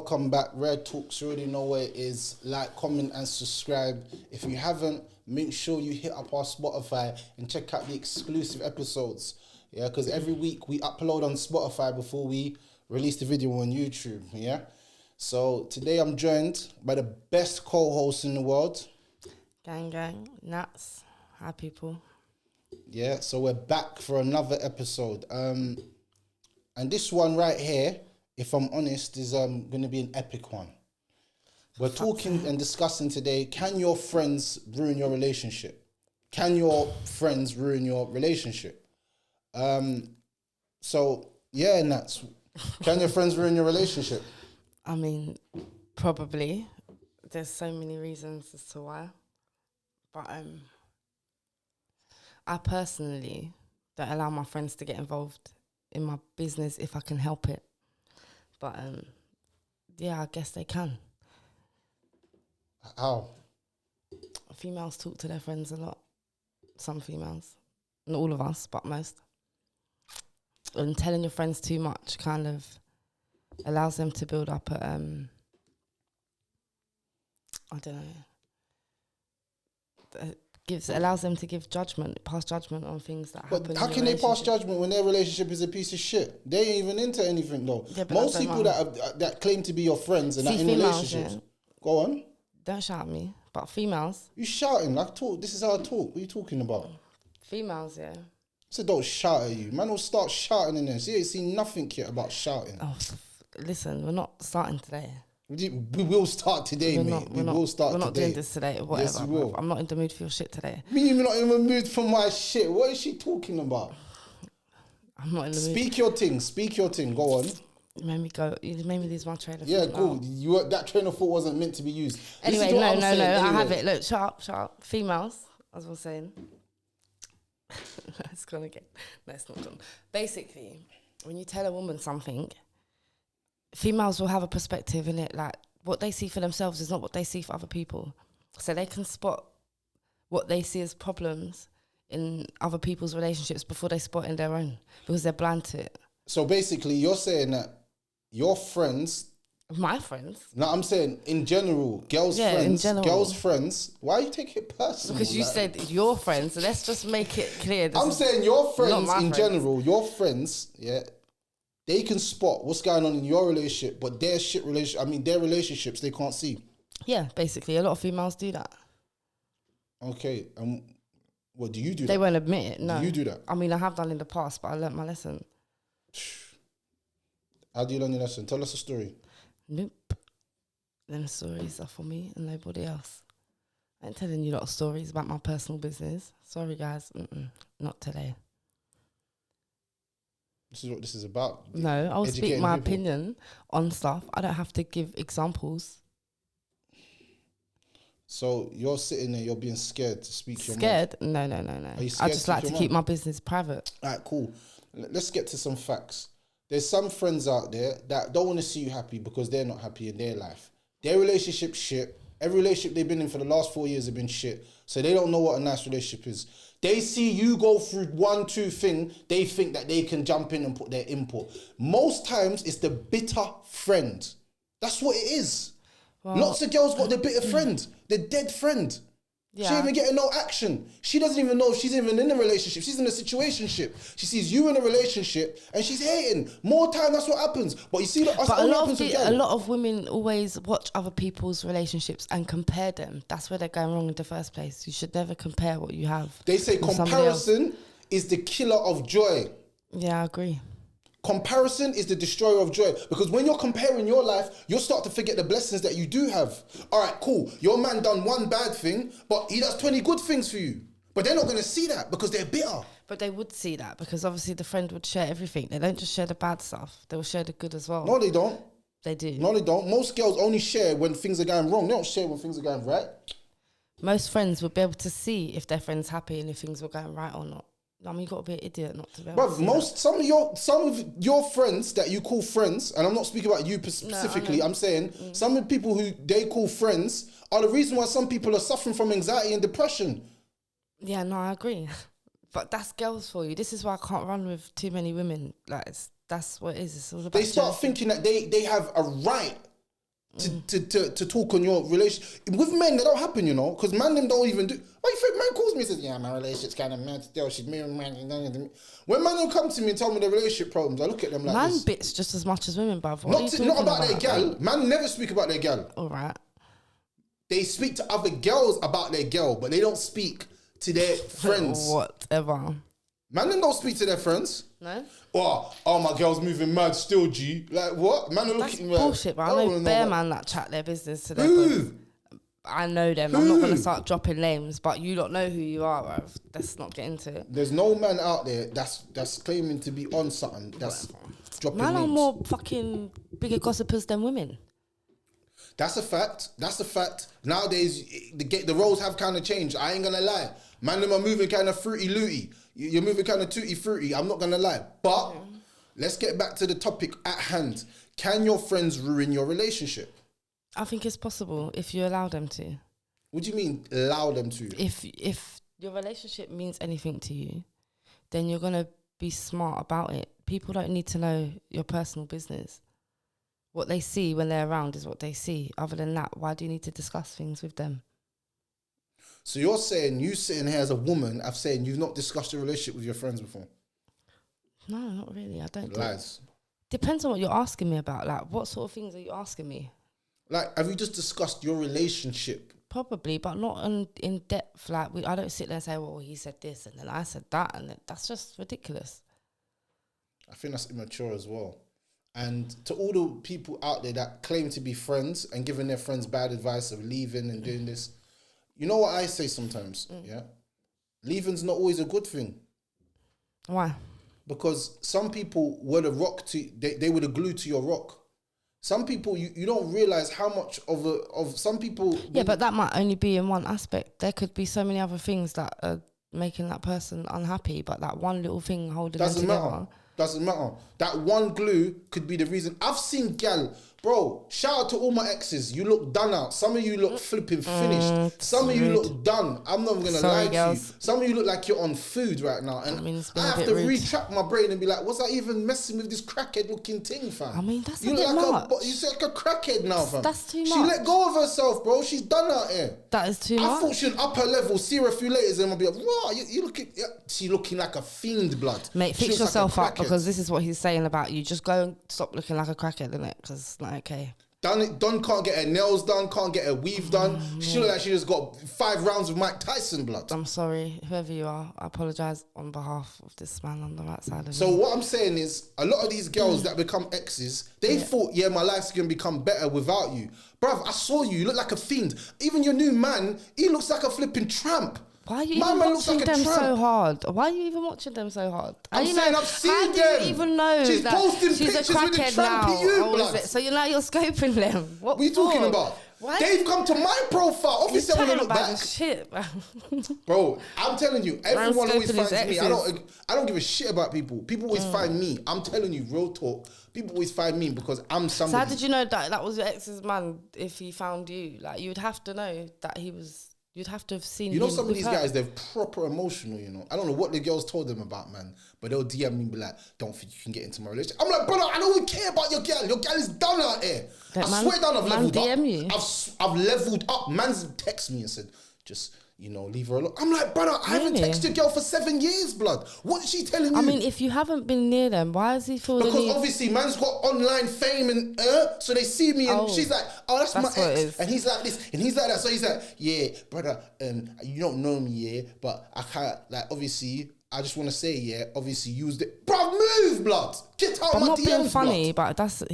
welcome back. Red Talks, you already know where it is. Like, comment, and subscribe. If you haven't, make sure you hit up our Spotify and check out the exclusive episodes. Yeah, because every week we upload on Spotify before we release the video on YouTube. Yeah. So today I'm joined by the best co-host in the world. Gang, nuts. Hi, people. Yeah, so we're back for another episode. And this one right here, if I'm honest, is going to be an epic one. We're talking and discussing today, can your friends ruin your relationship? Can your friends ruin your relationship? So, yeah, Nats, can your friends ruin your relationship? I mean, probably. There's so many reasons as to why. But I personally don't allow my friends to get involved in my business if I can help it. But yeah, I guess they can. How? Females talk to their friends a lot. Some females. Not all of us, but most. And telling your friends too much kind of allows them to build up a, I don't know, allows them to pass judgment on things that happen. But how can they pass judgment when their relationship is a piece of shit? They ain't even into anything though. Yeah, most people that claim to be your friends and that in relationships. Yeah. Go on. Don't shout at me. But females. You shouting? This is how I talk. What are you talking about? Females, yeah. So don't shout at you. Man will start shouting in there. So you ain't seen nothing yet about shouting. Oh, listen, we're not starting today. We will start today, mate. We will start today. We're not doing this today or whatever. Yes, we will. I'm not in the mood for your shit today. Me, you're not in the mood for my shit. What is she talking about? I'm not in the mood. Speak your thing. Go on. You made me lose my train of thought. Yeah, cool. That train of thought wasn't meant to be used. Anyway, no. Anyway. I have it. Look, shut up. Females, as I was saying. It's gonna get... No, it's not gone. Basically, when you tell a woman something, females will have a perspective in it, like what they see for themselves is not what they see for other people. So they can spot what they see as problems in other people's relationships before they spot in their own, because they're blind to it. So basically, you're saying that your friends... My friends? No, I'm saying in general, girls' friends. Why are you taking it personal? Because you said your friends, so let's just make it clear. I'm saying your friends in general, your friends, yeah, they can spot what's going on in your relationship, but their their relationships, they can't see. Yeah, basically, a lot of females do that. Okay, what do you do? They won't admit it. No, do you do that? I mean, I have done in the past, but I learnt my lesson. How do you learn your lesson? Tell us a story. Nope. Them stories are for me and nobody else. I ain't telling you a lot of stories about my personal business. Sorry, guys. Not today. This is what this is about. No, I'll speak my opinion on stuff. I don't have to give examples. So you're sitting there, you're being scared to speak your mind. Scared? No. I just like to keep my business private. All right, cool. Let's get to some facts. There's some friends out there that don't want to see you happy because they're not happy in their life. Their relationship's shit. Every relationship they've been in for the last 4 years have been shit. So they don't know what a nice relationship is. They see you go through 1-2 thing, they think that they can jump in and put their input. Most times it's the bitter friend. That's what it is. Well, lots of girls got the bitter friend, the dead friend. Yeah. She ain't even getting no action. She doesn't even know if she's even in a relationship. She's in a situationship. She sees you in a relationship and she's hating. More time, that's what happens. But you see, a lot of women always watch other people's relationships and compare them. That's where they're going wrong in the first place. You should never compare what you have. They say comparison is the killer of joy. Yeah, I agree. Comparison is the destroyer of joy, because when you're comparing your life, you'll start to forget the blessings that you do have. All right, cool. Your man done one bad thing, but he does 20 good things for you. But they're not going to see that because they're bitter. But they would see that because obviously the friend would share everything. They don't just share the bad stuff. They will share the good as well. No, they don't. They do. No, they don't. Most girls only share when things are going wrong. They don't share when things are going right. Most friends would be able to see if their friend's happy and if things were going right or not. I mean, you got to be an idiot not to be able to see that. Some of your friends that you call friends, and I'm not speaking about you specifically, I'm saying some of the people who they call friends are the reason why some people are suffering from anxiety and depression. Yeah, no, I agree. But that's girls for you. This is why I can't run with too many women. Like, that's what it is. It's all about they start thinking that they have a right to talk on your relationship. With men, that don't happen, you know, because man them don't even do. Why you think man calls me and says, yeah, my relationship's kind of mad still. She's married, man. When man will come to me and tell me their relationship problems, I look at them like man this. bits just as much as women, bruv. Not about their gal. Man never speak about their gal. All right. They speak to other girls about their girl, but they don't speak to their friends. Whatever. Man them don't speak to their friends. No? Oh, my girl's moving mad still, G. Like, what? Man are looking... bullshit, but I know bare man that chat their business to their Who? friends. I know them. I'm not going to start dropping names, but you don't know who you are, bruv. Let's not get into it. There's no man out there that's claiming to be on something that's dropping names. Man are more fucking bigger gossipers than women. That's a fact. Nowadays, the roles have kind of changed. I ain't gonna lie. Man, them are moving kind of fruity looty. You're moving kind of tutti fruity. I'm not gonna lie. But let's get back to the topic at hand. Can your friends ruin your relationship? I think it's possible if you allow them to. What do you mean, allow them to? If your relationship means anything to you, then you're gonna be smart about it. People don't need to know your personal business. What they see when they're around is what they see. Other than that, why do you need to discuss things with them? So you're saying, you sitting here as a woman, I'm saying you've not discussed your relationship with your friends before? No, not really. I don't. Lies. Depends on what you're asking me about. Like, what sort of things are you asking me? Like, have you just discussed your relationship? Probably, but not in depth. Like, I don't sit there and say, well, he said this and then I said that, and that's just ridiculous. I think that's immature as well. And to all the people out there that claim to be friends and giving their friends bad advice of leaving and doing this, you know what I say sometimes, yeah? Leaving's not always a good thing. Why? Because some people were the rock to, they were the glue to your rock. Some people, you don't realise how much of some people... Yeah, but that might only be in one aspect. There could be so many other things that are making that person unhappy, but that one little thing holding them together... Doesn't matter. That one glue could be the reason. I've seen gal, bro, shout out to all my exes. You look done out. Some of you look flipping finished. Some of you look done. I'm not going to lie to you. Some of you look like you're on food right now. And I have to retract my brain and be like, was I even messing with this crackhead looking thing, fam? I mean, that's you a bit much. You look like a crackhead now, fam. That's too much. She let go of herself, bro. She's done out here. That is too much. I thought she'd up her level, see her a few later, and I'll be like, wow, you looking... Yeah. She looking like a fiend, blood. Mate, fix yourself up, because this is what he's saying about you. Just go and stop looking like a crackhead, innit? Because it's not okay. Done can't get her nails done, can't get her weave done. She look like she just got 5 rounds of Mike Tyson blood. I'm sorry, whoever you are. I apologise on behalf of this man on the right side of me. So what I'm saying is, a lot of these girls that become exes, they thought, yeah, my life's going to become better without you. Bruv, I saw you look like a fiend. Even your new man, he looks like a flipping tramp. Why are you even watching them so hard? Why are you even watching them so hard? I'm saying I've seen them. How do you even know she's that posting she's a pictures with the crackhead now? trampy you, So you're scoping them. What are you talking about? Why? They've come to my profile. Obviously, I want to look back. Shit, man. Bro, I'm telling you, everyone always finds me. I don't give a shit about people. People always find me. I'm telling you, real talk. People always find me because I'm somebody. So how did you know that was your ex's man if he found you? Like, you'd have to know that he was... You'd have to have seen. You know, some of these guys, they're proper emotional, you know. I don't know what the girls told them about, man, but they'll DM me and be like, don't think you can get into my relationship. I'm like, brother, I don't even care about your girl. Your girl is done out here. I swear down, I've leveled up. You. I've leveled up. Man's text me and said, just, you know, leave her alone. I'm like, brother, I haven't texted your girl for 7 years, blood. What is she telling you? I mean, if you haven't been near them, why is he feeling... Because obviously, man's got online fame and so they see me and she's like, oh, that's my ex. And he's like this and he's like that. So he's like, yeah, brother, you don't know me, yeah, but I can't, like, obviously, I just want to say, yeah, obviously, use it. Bro, move, blood. Get out of my DMs, I'm not being funny, blood. but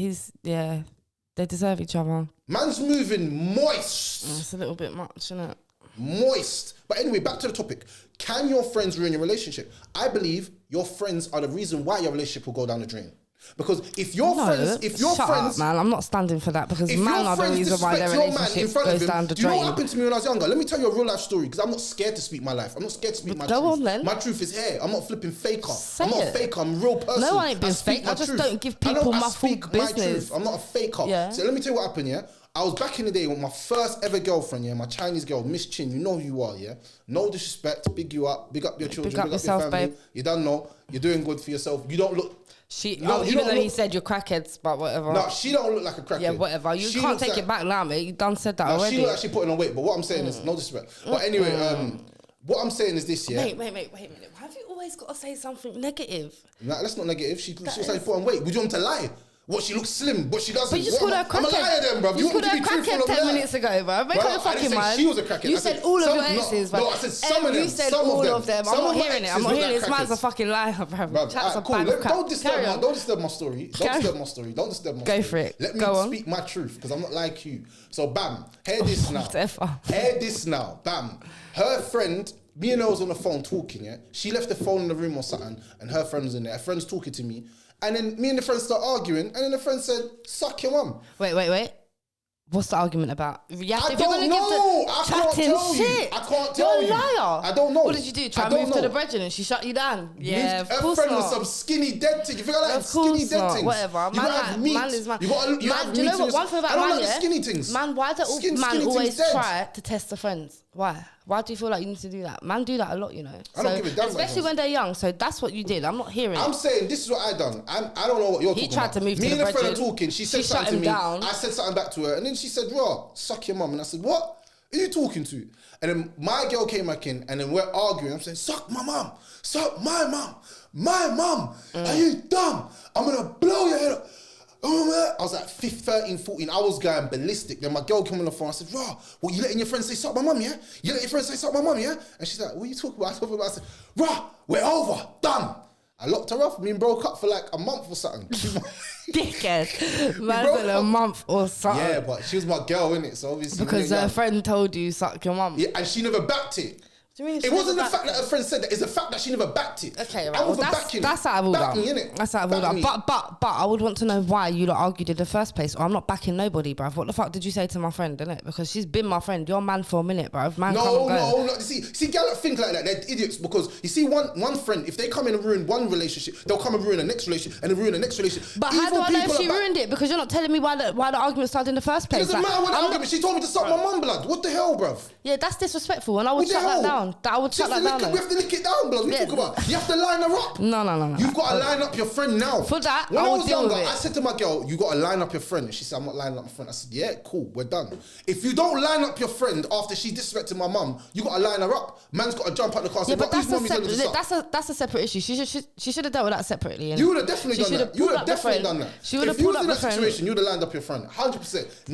they deserve each other. Man's moving moist. It's a little bit much, isn't it? Moist. But anyway, back to the topic. Can your friends ruin your relationship? I believe your friends are the reason why your relationship will go down the drain. Because if your friends, man, I'm not standing for that, because man are the reason why their relationship goes down the drain. Do you know what happened to me when I was younger? Let me tell you a real life story, because I'm not scared to speak my life. I'm not scared to speak my truth. Go on then. My truth is here. I'm not flipping faker. I'm not a faker. I'm a real person. No, I ain't being fake. I just don't give people my full business. I'm not a faker. Yeah. So let me tell you what happened, yeah? I was back in the day with my first ever girlfriend, yeah, my Chinese girl, Miss Chin. You know who you are, yeah. No disrespect, big you up, big up your children, Big up yourself, your family. babe. You don't know, you're doing good for yourself. You don't look. Even though he said you're crackheads, but whatever. No, she don't look like a crackhead. Yeah, whatever. You can't take it back now, mate. You done said that already. She look like she putting on weight, but what I'm saying is no disrespect. But anyway, what I'm saying is this, yeah. Wait a minute. Have you always got to say something negative? Nah, that's not negative. She looks like she put on weight. Would you want to lie? What, she looks slim, but she doesn't. But you just called her a crackhead. I'm a liar then, bruv. You called her a crackhead 10 minutes ago, bro. Make up your fucking mind. She was a crackhead. You said all of your exes, bro. No, I said some of them. You said all of them. I'm not hearing it. I'm not hearing it. This man's a fucking liar, bro. Chat's a bag of crap. Don't disturb my story. Don't disturb my story. Go for it. Let me speak my truth, because I'm not like you. So, bam. Hear this now. Hear this now. Bam. Her friend... Me and her was on the phone talking, yeah? She left the phone in the room or something, and her friend was in there. Her friend's talking to me. And then me and the friend start arguing, and then the friend said, suck your mum. Wait. What's the argument about? I don't know. I can't tell you. I can't tell you. You're a liar. I don't know. What did you do? Try to move to the brethren and she shut you down? Yeah, of course her friend not. was some skinny dead thing. You think I like skinny dead things? Whatever. Man is man. You do you know what? One thing about man, I don't like the skinny things. Man, why do man always try to test the friends? Why? Why do you feel like you need to do that? Man do that a lot, you know. I don't give a damn. Especially when they're young. So that's what you did. I'm not hearing I'm saying this is what I done. I don't know what you're talking about. He tried to move me to the and a friend are brethren. talking. She said something to me. Down. I said something back to her. And then she said, raw, suck your mum. And I said, what? Who are you talking to? And then my girl came back in. And then we're arguing. I'm saying, suck my mum. Suck my mum. My mum. Are you dumb? I'm going to blow your head up. I was like 13, 14. I was going ballistic. Then my girl came on the phone. I said, "Raw, what, you letting your friends say suck my mum, yeah? You letting your friends say suck my mum, yeah?" And she's like, "What are you talking about?" I said, "Raw, we're over, done." I locked her off. Me and broke up for like a month or something. Dickhead. Man said a month or something. Yeah, but she was my girl, innit? So obviously because her friend told you suck your mum. Yeah, and she never backed it. It wasn't the fact that her friend said that, it's the fact that she never backed it. Okay, right. Well, that's out of order. That's out of order. But I would want to know why you lot argued in the first place. Or I'm not backing nobody, bruv. What the fuck did you say to my friend, innit? Because she's been my friend. You're man for a minute, bruv. Man, No. See, girls think like that. They're idiots because you see one friend, if they come in and ruin one relationship, they'll come and ruin the next relationship and then ruin the next relationship. But how do I know if she ruined it? Because you're not telling me why the argument started in the first place. It doesn't matter what the argument. She told me to suck my mum blood. What the hell, bruv? Yeah, that's disrespectful, and I would shut that down. I would shut that down. We have to lick it down, blood. We talk about. You have to line her up. No. You've got to line up your friend now. For that, when I was younger, I said to my girl, "You got to line up your friend." And she said, "I'm not lining up my friend." I said, "Yeah, cool, we're done." If you don't line up your friend after she disrespected my mum, you got to line her up. Man's got to jump out the car. Yeah, but that's a separate issue. She should have dealt with that separately. You would have definitely done that. You would have definitely done that. She would have pulled up the friend. If you was in that situation, you would have lined up your friend. 100%.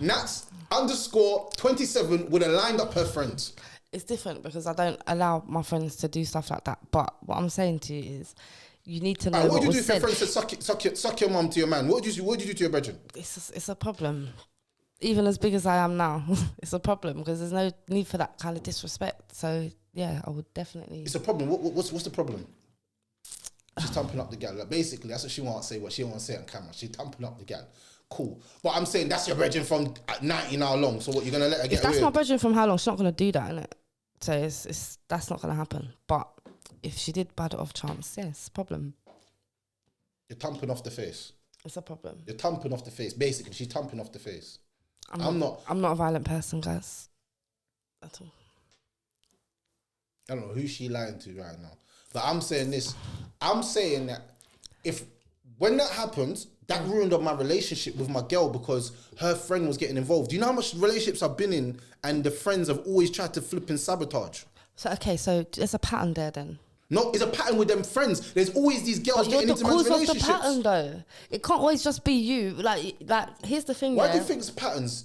Nats underscore 27 would have lined up her friends. It's different because I don't allow my friends to do stuff like that. But what I'm saying to you is, you need to know what would you do if your friend said suck your mum to your man? What would you do to your brethren? It's a problem. Even as big as I am now, it's a problem because there's no need for that kind of disrespect. So yeah, I would definitely. It's a problem. What's the problem? She's thumping up the gal. Like, basically, that's what she wants to say. What she wants to say on camera. She's thumping up the gal. Cool. But I'm saying that's your brethren from 90 now long. So what, you're gonna let her get away? If that's my brethren from how long, she's not gonna do that, innit? So it's that's not gonna happen. But if she did bad it off chance, yes, problem. You're thumping off the face. It's a problem. You're thumping off the face. Basically, she's thumping off the face. I'm not a violent person, guys. At all. I don't know who she lying to right now. But I'm saying this. I'm saying that when that happens, that ruined up my relationship with my girl because her friend was getting involved. Do you know how much relationships I've been in and the friends have always tried to flip and sabotage? So there's a pattern there then. No, it's a pattern with them friends. There's always these girls getting into man's relationships. Of the pattern though. It can't always just be you. Like here's the thing. Why do you think it's patterns?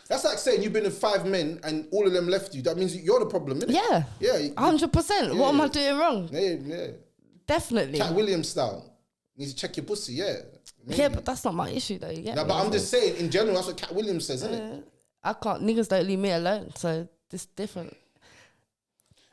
That's like saying you've been with 5 men and all of them left you. That means you're the problem, isn't it? Yeah. 100%. What am I doing wrong? Yeah. Definitely. Cat Williams style. You need to check your pussy, yeah. Maybe. Yeah, but that's not my issue though. Yeah. No, but I'm just saying, in general, that's what Cat Williams says, isn't it? I can't. Niggas don't leave me alone, so it's different.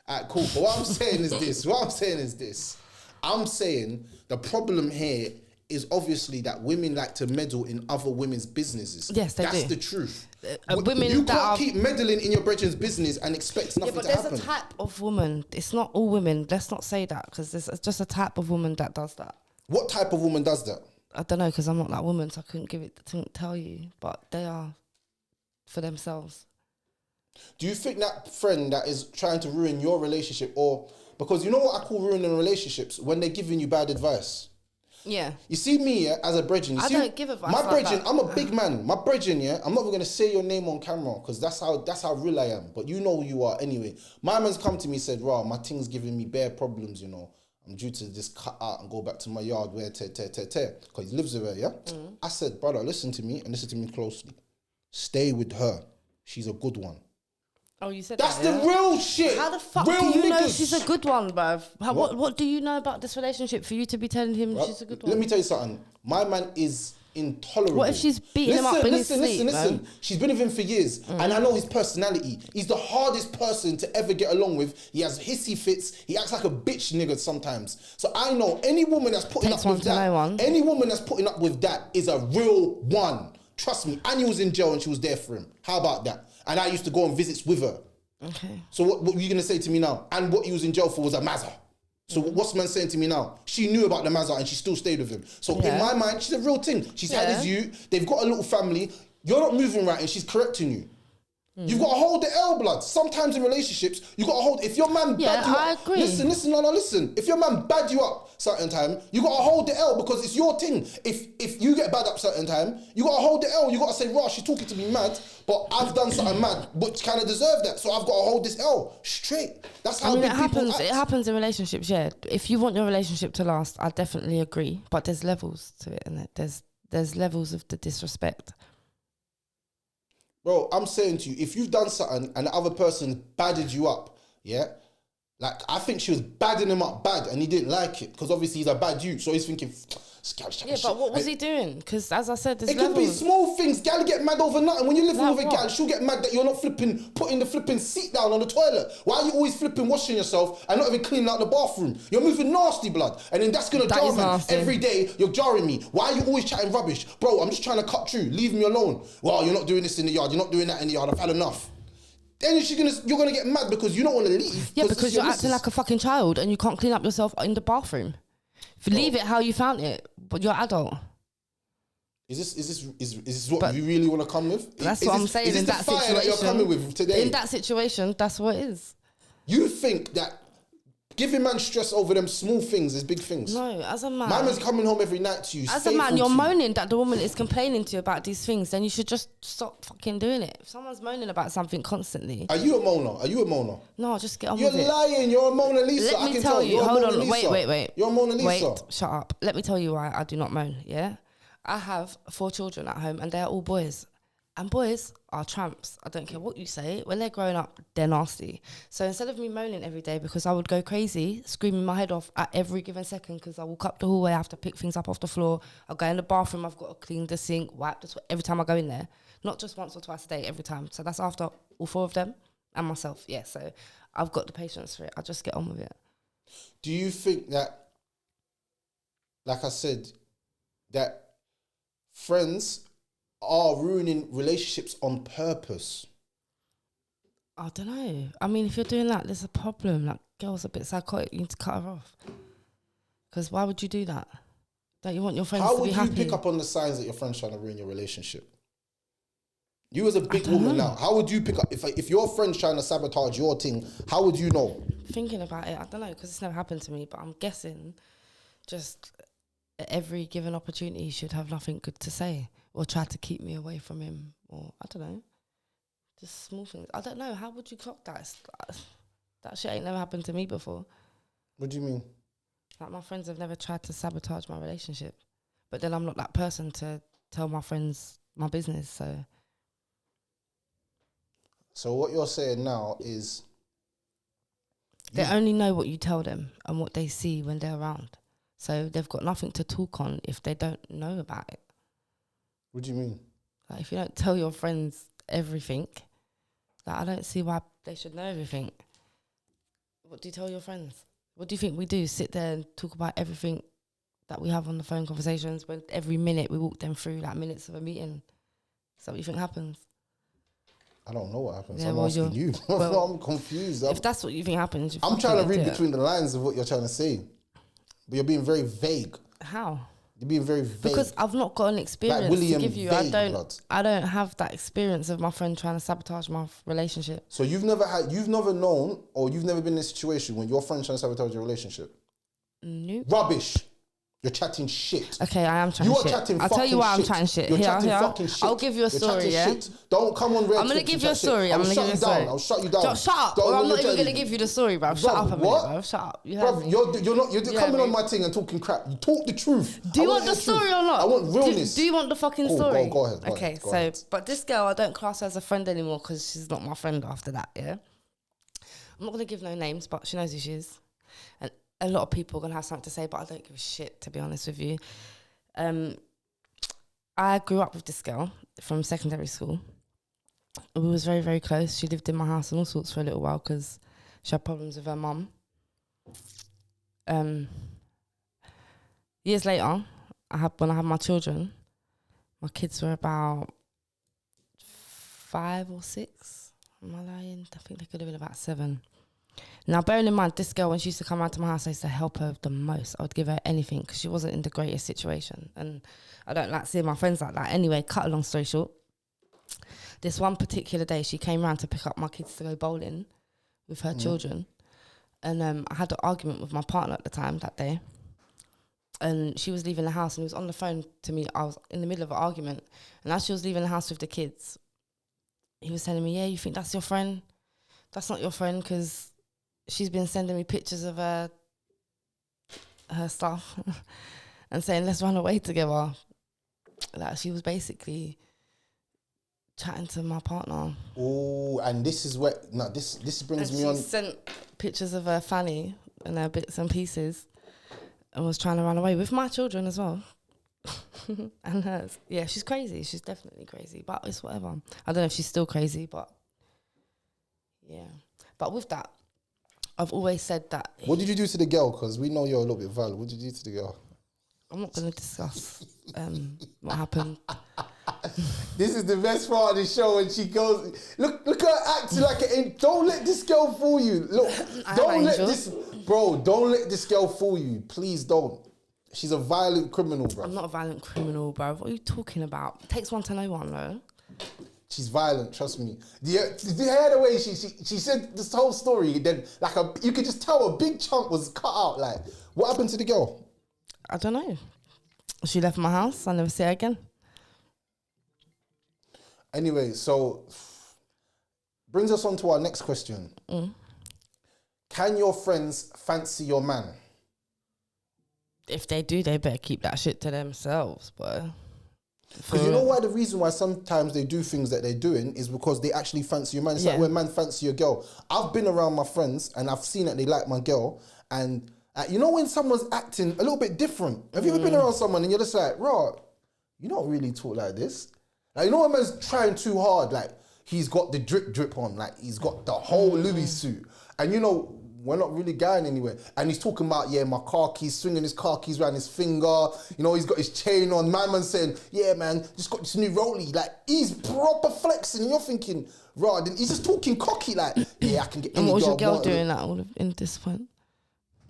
Alright, cool. But what I'm saying is this. I'm saying the problem here is obviously that women like to meddle in other women's businesses. Yes, they do. That's the truth. Women you can't keep meddling in your brethren's business and expect nothing to happen. But there's a type of woman. It's not all women. Let's not say that because there's just a type of woman that does that. What type of woman does that? I don't know because I'm not that woman, so I couldn't tell you. But they are. for themselves. Do you think that friend that is trying to ruin your relationship, or because you know what I call ruining relationships, when they're giving you bad advice? Yeah. You see me, yeah, as a brethren. I don't give advice My like brethren, that. I'm a big man. My brethren, yeah, I'm not even gonna say your name on camera because that's how real I am. But you know who you are anyway. My man's come to me, said, "Raw, my thing's giving me bare problems, you know. I'm due to just cut out and go back to my yard where because he lives with her, yeah." I said, "Brother, listen to me and listen to me closely. Stay with her. She's a good one." Oh, you said That's that, the real shit. How the fuck real do you know niggas. she's a good one, bruv? What do you know about this relationship for you to be telling him she's a good one? Let me tell you something. My man is intolerable. What if she's beating him up in his sleep, man? She's been with him for years, and I know his personality. He's the hardest person to ever get along with. He has hissy fits. He acts like a bitch nigga sometimes. So I know any woman that's putting Takes up one with to that, know one. any woman that's putting up with that is a real one. Trust me. Annie was in jail and she was there for him. How about that? And I used to go on visits with her. Okay. So what were you going to say to me now? And what he was in jail for was a mazza. So what's man saying to me now? She knew about the mazza and she still stayed with him. So in my mind, she's a real thing. She's had his youth. They've got a little family. You're not moving right and she's correcting you. You've got to hold the L, blood. Sometimes in relationships, you got to hold. If your man bad you I up, agree. listen. If your man bad you up certain time, you got to hold the L because it's your thing. If you get bad up certain time, you got to hold the L. You got to say, "Rah, she's talking to me mad, but I've done something mad, but kind of deserve that, so I've got to hold this L straight." That's how big people act. It happens in relationships. Yeah. If you want your relationship to last, I definitely agree. But there's levels to it, and there's levels of the disrespect. Bro, I'm saying to you, if you've done something and the other person badded you up, yeah, like I think she was badding him up bad and he didn't like it because obviously he's a bad you, so he's thinking, yeah, but what was he doing? Because as I said, there's it levels. could be small things. Gal get mad over nothing. When you're living Like with a what? gal, she'll get mad that you're not putting the flipping seat down on the toilet. Why are you always flipping washing yourself and not even cleaning out the bathroom? You're moving nasty, blood. And then that's gonna That jar is man. nasty. Every day you're jarring me. Why are you always chatting rubbish? Bro, I'm just trying to cut through. Leave me alone. Well, you're not doing this in the yard. You're not doing that in the yard. I've had enough. Then you're gonna get mad because you don't want to leave. Yeah, because you're acting like a fucking child and you can't clean up yourself in the bathroom. If you leave it how you found it, but you're adult. Is this what you really want to come with? That's what I'm saying. Is this In the that fire situation, that you're coming with today? In that situation, that's what it is. You think that giving man stress over them small things is big things? No, as a man. My man's coming home every night to you. As a man, you're moaning that the woman is complaining to you about these things, then you should just stop fucking doing it. If someone's moaning about something constantly. Are you a moaner? No, just get on You're with it. lying. You're a Mona Lisa. Let me tell you. You're a Hold Mona on. Lisa. Wait. You're a Mona Lisa. Wait, shut up. Let me tell you why I do not moan, yeah? I have 4 children at home and they're all boys. And boys are tramps. I don't care what you say. When they're growing up, they're nasty. So instead of me moaning every day because I would go crazy, screaming my head off at every given second because I walk up the hallway, I have to pick things up off the floor. I'll go in the bathroom, I've got to clean the sink, wipe the every time I go in there. Not just once or twice a day, every time. So that's after all 4 of them and myself. Yeah, so I've got the patience for it. I just get on with it. Do you think that, like I said, that friends are ruining relationships on purpose? I don't know. I mean, if you're doing that, there's a problem. Like, girl's a bit psychotic. You need to cut her off. Because why would you do that? Don't you want your friends to be happy? How would you pick up on the signs that your friend's trying to ruin your relationship? You as a big woman now, how would you pick up if your friend's trying to sabotage your thing? How would you know? Thinking about it, I don't know, because it's never happened to me. But I'm guessing, just at every given opportunity, he should have nothing good to say or try to keep me away from him, or I don't know, just small things. I don't know. How would you clock that? That shit ain't never happened to me before. What do you mean? Like, my friends have never tried to sabotage my relationship, but then I'm not that person to tell my friends my business. So what you're saying now is they only know what you tell them and what they see when they're around. So they've got nothing to talk on if they don't know about it. What do you mean? Like, if you don't tell your friends everything, like, I don't see why they should know everything. What do you tell your friends? What do you think we do? Sit there and talk about everything that we have on the phone conversations when every minute we walk them through like minutes of a meeting? Is that what you think happens? I don't know what happens. Yeah, I'm well, asking you. well, I'm confused. If that's what you think happens, I'm trying to read between the lines of what you're trying to say. But you're being very vague. How? You're being very vague. Because I've not got an experience William to give you. Vague, I don't have that experience of my friend trying to sabotage my relationship. So you've never known, or you've never been in a situation when your friend's trying to sabotage your relationship? Nope. Rubbish. You're chatting shit. Okay, I am chatting shit. I'll tell you why I'm chatting shit. You're chatting fucking shit. I'll give you a story, yeah? Shit. Don't come on. I'm going to give you a story. I'm going to give you a story. I'll shut you down. Shut up. Well, I'm not even going to give you the story, bro. Shut up a minute, bro. Shut up. You're coming on my thing and talking crap. You talk the truth. Do you want the story or not? I want realness. Do you want the fucking story? Go ahead. Okay, so, but this girl, I don't class her as a friend anymore because she's not my friend after that, yeah? I'm not going to give no names, but she knows who she is. And a lot of people are going to have something to say, but I don't give a shit, to be honest with you. I grew up with this girl from secondary school. We was very, very close. She lived in my house and all sorts for a little while because she had problems with her mum. Years later, when I had my children, my kids were about 5 or 6. Am I lying? I think they could have been about 7. Now, bearing in mind, this girl, when she used to come around to my house, I used to help her the most. I would give her anything because she wasn't in the greatest situation. And I don't like seeing my friends like that. Anyway, cut a long story short, this one particular day, she came round to pick up my kids to go bowling with her children. And I had an argument with my partner at the time that day. And she was leaving the house and he was on the phone to me. I was in the middle of an argument. And as she was leaving the house with the kids, he was telling me, yeah, you think that's your friend? That's not your friend because she's been sending me pictures of her stuff and saying, let's run away together. Like, she was basically chatting to my partner. Oh, and this is where, this brings me on. She sent pictures of her fanny and her bits and pieces and was trying to run away with my children as well. And hers. Yeah, she's crazy. She's definitely crazy, but it's whatever. I don't know if she's still crazy, but yeah. But with that, I've always said that. What did you do to the girl? Because we know you're a little bit violent. What did you do to the girl? I'm not going to discuss what happened. This is the best part of the show when she goes, look at her acting like it. Don't let this girl fool you. Look, don't let this girl fool you. Please don't. She's a violent criminal, bro. I'm not a violent criminal, bro. What are you talking about? It takes one to know one, though. She's violent, trust me. Did you hear the way she said this whole story? Then you could just tell a big chunk was cut out. Like, what happened to the girl? I don't know. She left my house. I never see her again. Anyway, so brings us on to our next question. Can your friends fancy your man? If they do, they better keep that shit to themselves, boy. Because you know why the reason why sometimes they do things that they're doing is because they actually fancy your man. It's like when man fancy your girl. I've been around my friends and I've seen that they like my girl. And you know when someone's acting a little bit different? Have you ever been around someone and you're just like, raw, you don't really talk like this. Like, you know when man's trying too hard, like he's got the drip on, like he's got the whole Louis suit. And you know, we're not really going anywhere. And he's talking about, my car keys, swinging his car keys around his finger. You know, he's got his chain on. My man's saying, yeah, man, just got this new rollie. Like, he's proper flexing. And you're thinking, right, he's just talking cocky, like, yeah, I can get any And what was your girl want. doing at all in this point?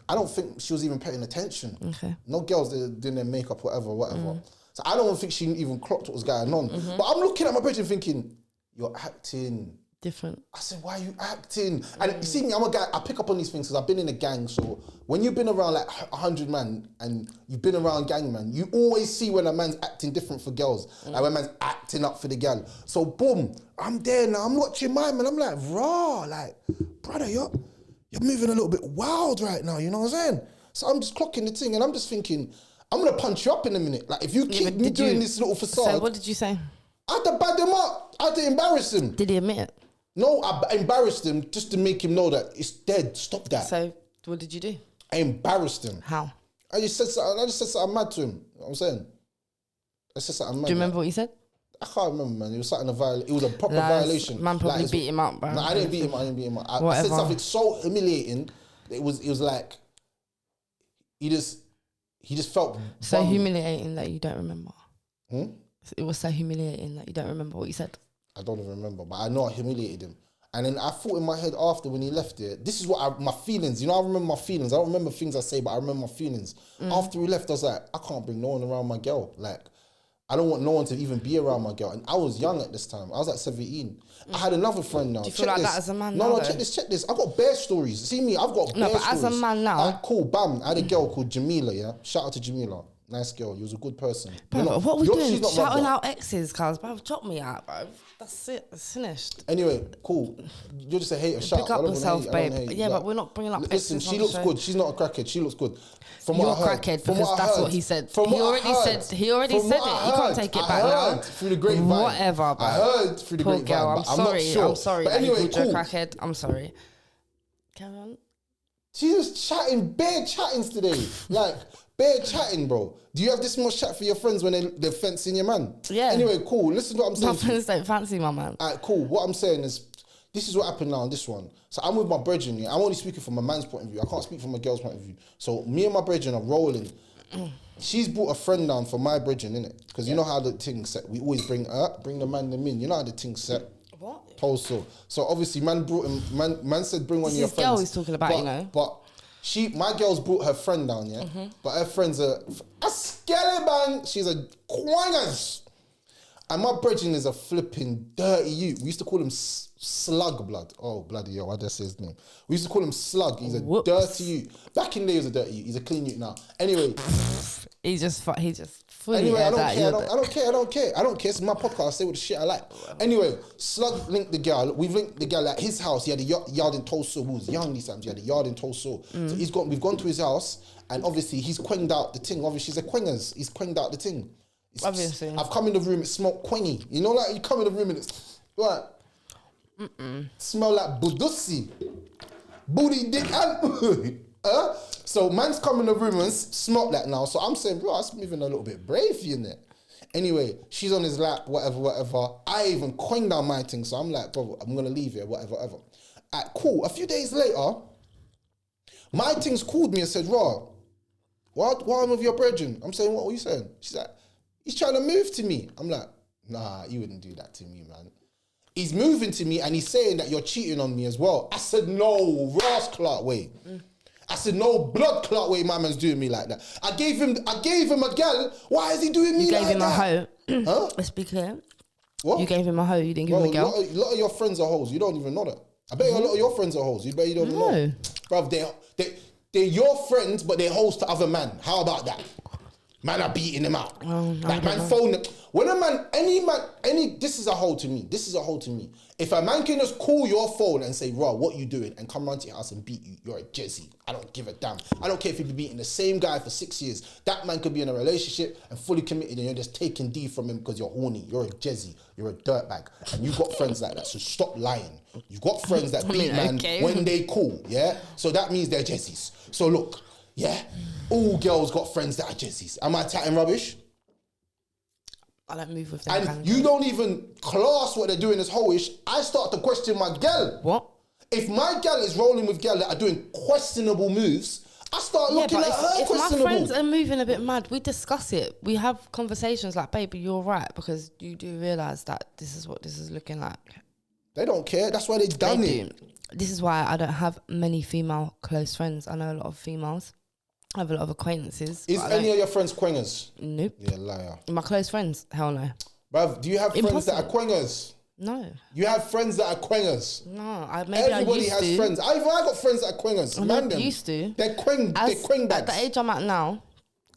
I don't think she was even paying attention. Okay. No girls doing their makeup, whatever. So I don't think she even clocked what was going on. But I'm looking at my bedroom thinking, you're acting different. I said, why are you acting? And you see me, I'm a guy, I pick up on these things because I've been in a gang. So when you've been around like 100 man and you've been around gang, man, you always see when a man's acting different for girls. Like when man's acting up for the girl. So boom, I'm there now, I'm watching mine, man. I'm like, raw, like, brother, you're moving a little bit wild right now, you know what I'm saying? So I'm just clocking the thing and I'm just thinking, I'm gonna punch you up in a minute. Like if you keep me doing this little facade. So what did you say? I had to bad him up. I had to embarrass him. Did he admit it? No, I embarrassed him just to make him know that it's dead. Stop that. So what did you do? I embarrassed him. How? I just said something mad to him. You know what I'm saying? I said something mad. Do you remember what you said? I can't remember, man. It was something it was a proper violation. Man probably beat him up, bro. No, I didn't beat him up. I said something so humiliating. It was like he just felt so humiliating that you don't remember. Hmm? It was so humiliating that you don't remember what you said. I don't even remember, but I know I humiliated him. And then I thought in my head after when he left it, this is what my feelings, you know, I remember my feelings. I don't remember things I say, but I remember my feelings. After he left, I was like, I can't bring no one around my girl. Like, I don't want no one to even be around my girl. And I was young at this time. I was like 17. I had another friend now. Do you feel like that as a man now? No, check this. I've got bare stories. See me, I've got bare stories. No, but as a man now. Like, cool, bam. I had a girl called Jamila, yeah? Shout out to Jamila. Nice girl. You was a good person. Bro, what are we doing? Shouting out exes, cuz, bro. Chop me out, bro. That's it. It's finished. Anyway, cool. You're just a hater. Shut Pick up yourself, babe. Yeah, but we're not bringing up listen, exes. she looks good. She's not a crackhead. She looks good. From You're what I heard, crackhead because that's what he said. He already said it. You can't take it back now. Through the grapevine. Whatever, bro. I heard through the grapevine. Girl, I'm sorry. I'm sorry. But anyway, cool. Crackhead. I'm sorry. Carry on. She was chatting, bare chattings today. Like, bare chatting, bro. Do you have this much chat for your friends when they're fencing your man? Yeah. Anyway, cool. Listen to what I'm saying. My friends don't fancy my man. Alright, cool. What I'm saying is, this is what happened now on this one. So I'm with my brethren, yeah. I'm only speaking from a man's point of view. I can't speak from a girl's point of view. So me and my brethren are rolling. She's brought a friend down for my brethren, innit? Because you know how the thing's set. We always bring the man them in. You know how the thing's set. What? Also. So obviously man brought him, man said bring one of your friends. This girl he's talking about, you know. But my girl's brought her friend down, yeah? But her friend's a skeleton. She's a quangers. And my brethren is a flipping dirty youth. We used to call him Slug Blood. Oh, bloody hell, I just say his name. We used to call him Slug. He's a dirty youth. Back in the day, he was a dirty youth. He's a clean youth now. Anyway. he just fully anyway, I don't care. It's my podcast. I say what the shit I like. Anyway, Slug linked the girl. We've linked the girl at his house. He had a yard in Tulsa. We was young these times. He had a yard in Tulsa. So we've gone to his house, and obviously he's quenged out the thing. Obviously, she's a quengers. He's quenged out the thing. Obviously. I've come in the room, it smelled quengy. You know, like you come in the room and it's like, smell like budussi. Booty, dick, and So man's come in the room and smelled that now. So I'm saying, bro, I'm moving a little bit brave in there. Anyway, she's on his lap, whatever. I even coined down my thing. So I'm like, bro, I'm going to leave here, whatever. Alright, cool. A few days later, my things called me and said, Raw, what am with your brethren? I'm saying, what are you saying? She's like, he's trying to move to me. I'm like, nah, you wouldn't do that to me, man. He's moving to me and he's saying that you're cheating on me as well. I said, no, Ross Clark way. I said, no blood clot way my man's doing me like that. I gave him a gal. Why is he doing me like that? You gave him a hoe. Huh? Let's be clear. What? You gave him a hoe, you didn't give him a girl? A lot of your friends are hoes. You don't even know that. I bet a lot of your friends are hoes. You bet you don't even know. Bruv, they're your friends, but they're hoes to other men. How about that? Man are beating them out. Like man phone them. When a man, this is a hole to me. If a man can just call your phone and say, Raw, what you doing? And come round to your house and beat you, you're a jezzy. I don't give a damn. I don't care if you've been beating the same guy for 6 years. That man could be in a relationship and fully committed and you're just taking D from him because you're horny. You're a jezzy. You're a dirtbag. And you've got friends like that, so stop lying. You've got friends that beat man when they cool, yeah? So that means they're jezzies. So look, yeah, all girls got friends that are jezzies. Am I chatting rubbish? I don't move with them. And you don't even class what they're doing as hoish. I start to question my girl. What? If my girl is rolling with girl that are doing questionable moves, I start looking at her if questionable. My friends are moving a bit mad, we discuss it. We have conversations like, baby, you're right, because you do realise that this is what this is looking like. They don't care. That's why they done it. This is why I don't have many female close friends. I know a lot of females. I have a lot of acquaintances. Is any of your friends quangers? Nope. Yeah, liar. My close friends? Hell no. Bruv, do you have friends that are quangers? No. You have friends that are quangers? No. Everybody has friends. I've got friends that are quangers. I used to. They're quang bags. At the age I'm at now,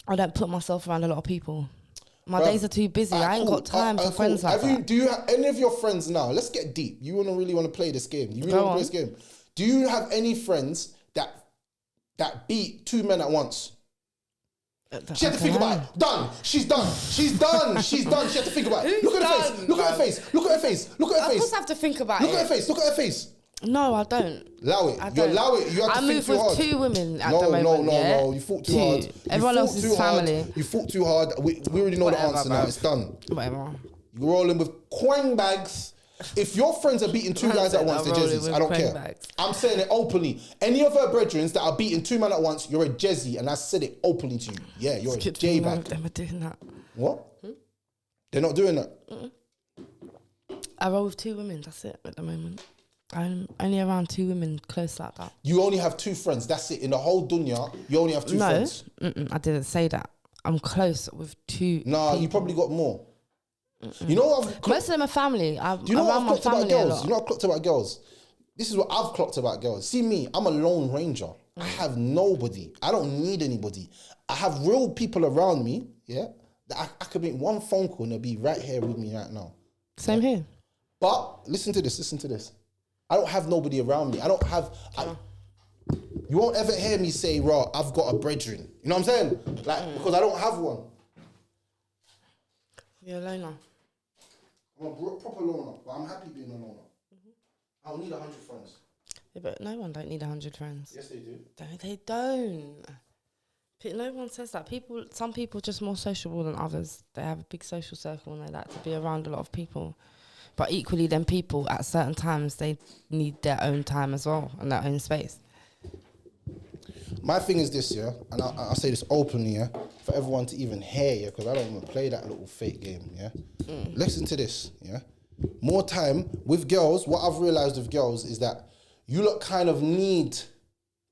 I don't put myself around a lot of people. My days are too busy. I ain't got time for friends like that. Do you have any of your friends now? Let's get deep. You really want to play this game. You really want to play this game. Do you have any friends that beat two men at once? She had to think about it. Done. She's done. She had to think about it. Look at her face. Look at her face. Look at her face. Of course I have to think about it. Look at her face. No, I don't. Allow it. You allow it. You have to think too hard. I move with 2 women at the moment. No. You fought too hard. Everyone else is family. You fought too hard. We already know the answer now. It's done. Whatever. You're rolling with quang bags. If your friends are beating 2 guys at once, they're jezzies. I don't care. Bags. I'm saying it openly. Any of her brethren that are beating 2 men at once, you're a jezzy, and I said it openly to you. Yeah, you're a J bag. Them are doing that. What? They're not doing that. I roll with 2 women. That's it at the moment. I'm only around 2 women close like that. You only have 2 friends. That's it. In the whole dunya, you only have 2 friends. I didn't say that. I'm close with 2 Nah, people. you probably got more. You know what Most of them are family. Do you know what I've clocked about girls? A You know what I've clocked about girls? This is what I've clocked about girls. See me, I'm a lone ranger. I have nobody. I don't need anybody. I have real people around me, yeah, that I could make one phone call and they'll be right here with me right now. Same here. But listen to this. I don't have nobody around me. You won't ever hear me say, "Raw, I've got a brethren." You know what I'm saying? Like, because I don't have one. You're a loner. I'm a proper loner, but I'm happy being a loner. I don't need 100 friends. Yeah, but no one don't need 100 friends. Yes, they do. No, they don't. No one says that. Some people are just more sociable than others. They have a big social circle and they like to be around a lot of people. But equally, then people at certain times, they need their own time as well and their own space. My thing is this, yeah, and I say this openly, yeah, for everyone to even hear, yeah, because I don't want to play that little fake game, yeah. Listen to this, yeah. More time with girls, what I've realised with girls is that you lot kind of need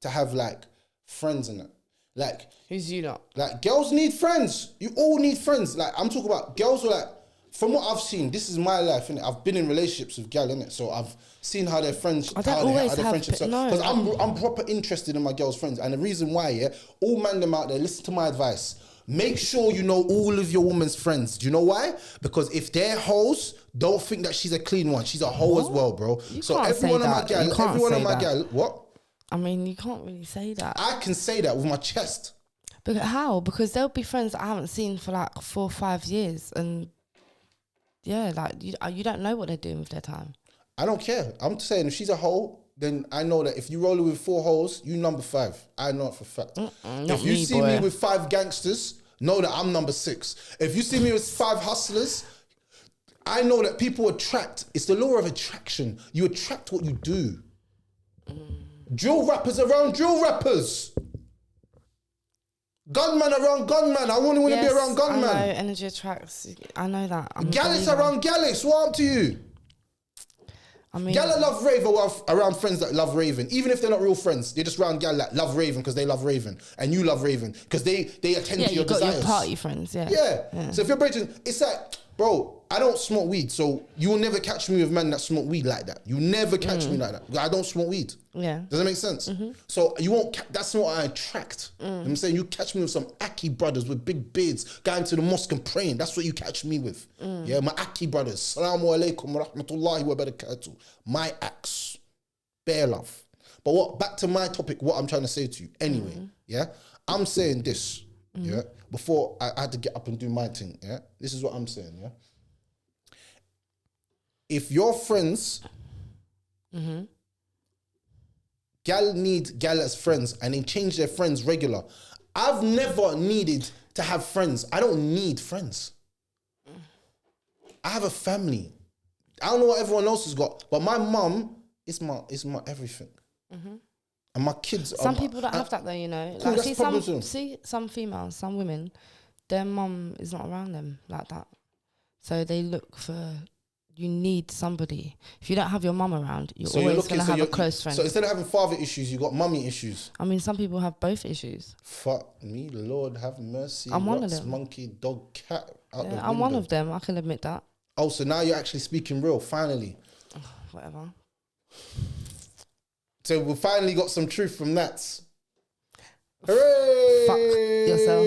to have like friends in it. Like, who's you lot? Like, girls need friends. You all need friends. Like, I'm talking about girls who are like, from what I've seen, this is my life, innit? I've been in relationships with gal, innit? So I've seen how their friends, I don't always have friendships are. Because I'm proper interested in my girls' friends. And the reason why, yeah, all man them out there, listen to my advice. Make sure you know all of your woman's friends. Do you know why? Because if they're hoes, don't think that she's a clean one. She's a hoe as well, bro. So every one of my gal, what? I mean, you can't really say that. I can say that with my chest. But how? Because there'll be friends that I haven't seen for like 4 or 5 years, and yeah, like you don't know what they're doing with their time. I don't care. I'm saying if she's a hoe, then I know that if you roll with 4 hoes, you number 5. I know it for a fact. If you see me with 5 gangsters, know that I'm number 6. If you see me with 5 hustlers, I know that people attract. It's the law of attraction. You attract what you do. Drill rappers around drill rappers. Gunman around gunman. I wouldn't want to be around gunman. I know, energy attracts. I know that. Gallus around Gallus. What up to you? I mean, gal that love rave are around friends that love raving. Even if they're not real friends, they're just around gal that love raving because they love raving. And you love raving because they attend to your desires. Yeah, you got your party friends, yeah. Yeah. So if you're breaking, it's like, bro, I don't smoke weed, so you will never catch me with men that smoke weed like that. You never catch me like that. I don't smoke weed. Yeah. Does that make sense? So you won't, that's not what I attract. You know what I'm saying? You catch me with some Aki brothers with big beards going to the mosque and praying. That's what you catch me with. Yeah, my Aki brothers. Assalamu alaikum wa rahmatullahi wa barakatuh. My axe. Bare love. But back to my topic, what I'm trying to say to you anyway, yeah? I'm saying this, yeah? Before I had to get up and do my thing, yeah? This is what I'm saying, yeah? If your friends, gal need gal as friends and they change their friends regular. I've never needed to have friends. I don't need friends. I have a family. I don't know what everyone else has got, but my mum is my everything. And my kids some people don't have that though, you know. Cool, like, some females, some women, their mum is not around them like that. So they look for... You need somebody. If you don't have your mum around, you're always going to have a close friend. So instead of having father issues, you got mummy issues. I mean, some people have both issues. Fuck me, Lord have mercy. I'm one of them. Monkey, dog, cat. I'm one of them. I can admit that. Oh, so now you're actually speaking real, finally. Whatever. So we finally got some truth from that. Hooray! Fuck yourself.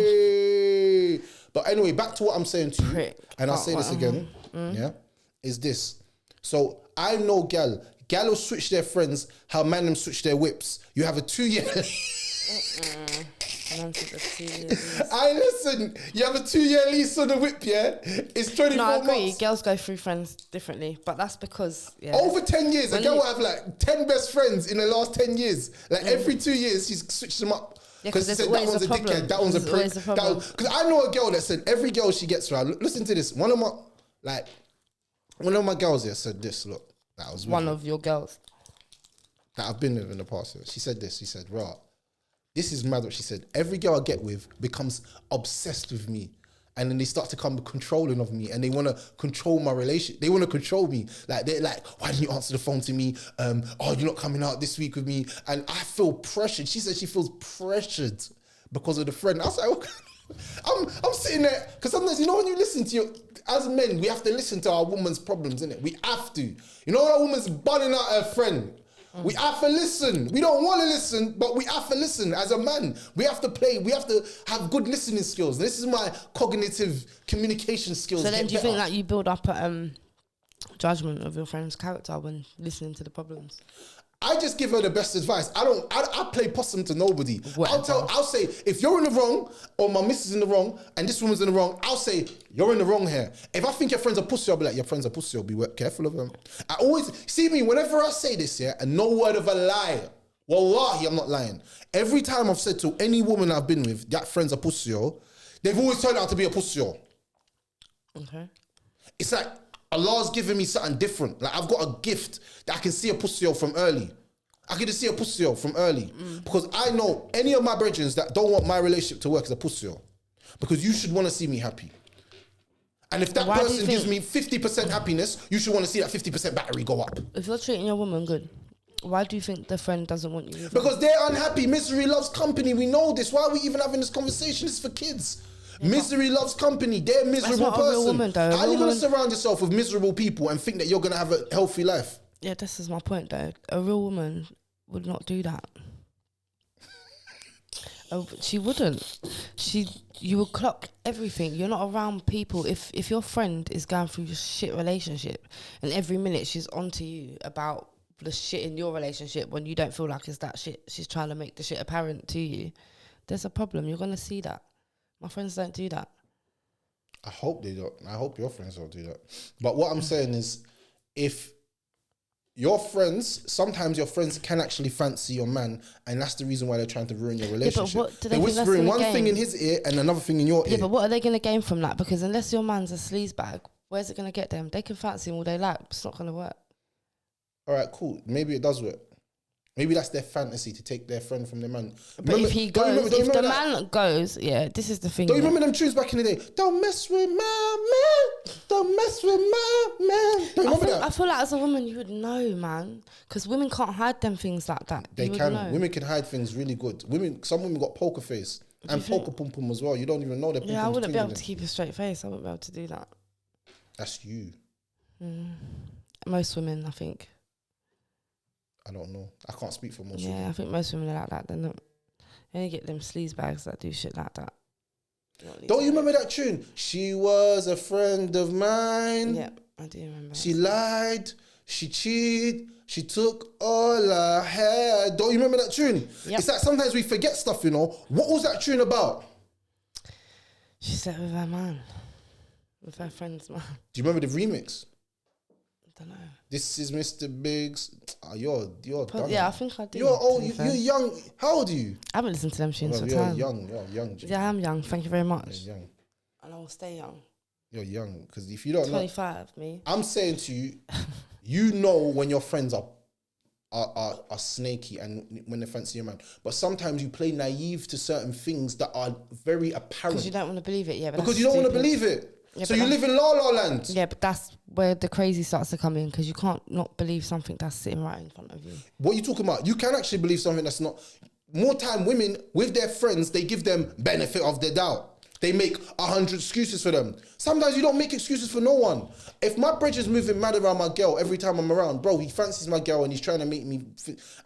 But anyway, back to what I'm saying to you. Prick. And I'll say this again. Yeah. Is this. So I know gal will switch their friends how man them switch their whips. You have a 2-year listen, you have a 2-year lease on the whip, yeah? It's 24 months. No, I agree. Girls go through friends differently, but that's because over 10 years, a girl will have like 10 best friends in the last 10 years. Like every 2 years, she's switched them up. Because she said that one's a dickhead, that one's a prick. Because I know a girl that said every girl she gets around. Listen to this. One of my girls here said this. Look, that was one of your girls that I've been with in the past. She said this. She said, "Right, this is mad." What she said. Every girl I get with becomes obsessed with me, and then they start to come controlling of me, and they want to control my relationship. They want to control me. Like, they're like, why didn't you answer the phone to me? Oh, you're not coming out this week with me. And I feel pressured. She said she feels pressured because of the friend. I was like, okay. I'm sitting there, because sometimes, you know, when you listen to your, as men, we have to listen to our woman's problems, innit? We have to. You know, when a woman's bunning out her friend, we have to listen. We don't want to listen, but we have to listen. As a man, we have to play. We have to have good listening skills. This is my cognitive communication skills. So then do you think that you build up a judgment of your friend's character when listening to the problems? I just give her the best advice. I play possum to nobody. Whatever. I'll say, if you're in the wrong, or my missus in the wrong, and this woman's in the wrong, I'll say, you're in the wrong here. If I think your friend's a pussy, I'll be like, your friend's a pussy, I'll be careful of them. I always, see me, whenever I say this, yeah, and no word of a lie, wallahi, I'm not lying. Every time I've said to any woman I've been with, that friend's a pussy, they've always turned out to be a pussy. Okay. It's like, Allah's given me something different. Like, I've got a gift that I can see a pussy from early. I can just see a pussy from early. Because I know any of my brethren that don't want my relationship to work is a pussy. Because you should want to see me happy. And if that person gives me 50% happiness, you should want to see that 50% battery go up. If you're treating your woman good, why do you think the friend doesn't want you? Because they're unhappy. Misery loves company. We know this. Why are we even having this conversation? It's for kids. Yeah, misery loves company. They're a miserable person. A real woman, though. How are you going to surround yourself with miserable people and think that you're going to have a healthy life? Yeah, this is my point, though. A real woman would not do that. She wouldn't. You would clock everything. You're not around people. If your friend is going through a shit relationship and every minute she's onto you about the shit in your relationship when you don't feel like it's that shit, she's trying to make the shit apparent to you, there's a problem. You're going to see that. My friends don't do that. I hope they don't. I hope your friends don't do that. But what I'm saying is, if your friends, sometimes your friends can actually fancy your man, and that's the reason why they're trying to ruin your relationship. Yeah, but what do they they're think whispering one thing in his ear and another thing in your ear. Yeah, but what are they going to gain from that? Because unless your man's a sleazebag, where's it going to get them? They can fancy him all they like, but it's not going to work. All right, cool. Maybe it does work. Maybe that's their fantasy, to take their friend from their man. But remember, if he goes, if the man goes, yeah, this is the thing. Don't you remember them tunes back in the day? Don't mess with my man. Don't mess with my man. Don't you remember that? I feel like as a woman, you would know, man. Because women can't hide them things like that. They can. Women can hide things really good. Some women got poker face and poker pum pum as well. You don't even know they're pum pum. Yeah, I wouldn't be able to keep a straight face. I wouldn't be able to do that. That's you. Most women, I think. I don't know. I can't speak for most women. women. Yeah, I think most women are like that. They're not. They only get them sleaze bags that do shit like that. Don't you remember that tune? She was a friend of mine. Yep, I do remember. She lied. She cheated. She took all I had. Don't you remember that tune? Yep. It's like sometimes we forget stuff, you know. What was that tune about? She slept with her man. With her friend's man. Do you remember the remix? I don't know. This is Mr. Biggs. You're done. Yeah, I think I do. You're old. You're young. How old are you? I haven't listened to them tunes for you're time. Young. You're young. Yeah, I am young. Thank you very much. You're young. And I will stay young. You're young. Because if you don't 25, me. I'm saying to you, you know when your friends are snaky and when they fancy your man. But sometimes you play naive to certain things that are very apparent. Because you don't want to believe it, yeah. But because you don't want to believe it. Yeah, so you live in La La Land. Yeah, but that's where the crazy starts to come in, because you can't not believe something that's sitting right in front of you. What are you talking about? You can actually believe something that's not. More time, women, with their friends, they give them benefit of the doubt. They make 100 excuses for them. Sometimes you don't make excuses for no one. If my brother's moving mad around my girl every time I'm around, bro, he fancies my girl and he's trying to make me...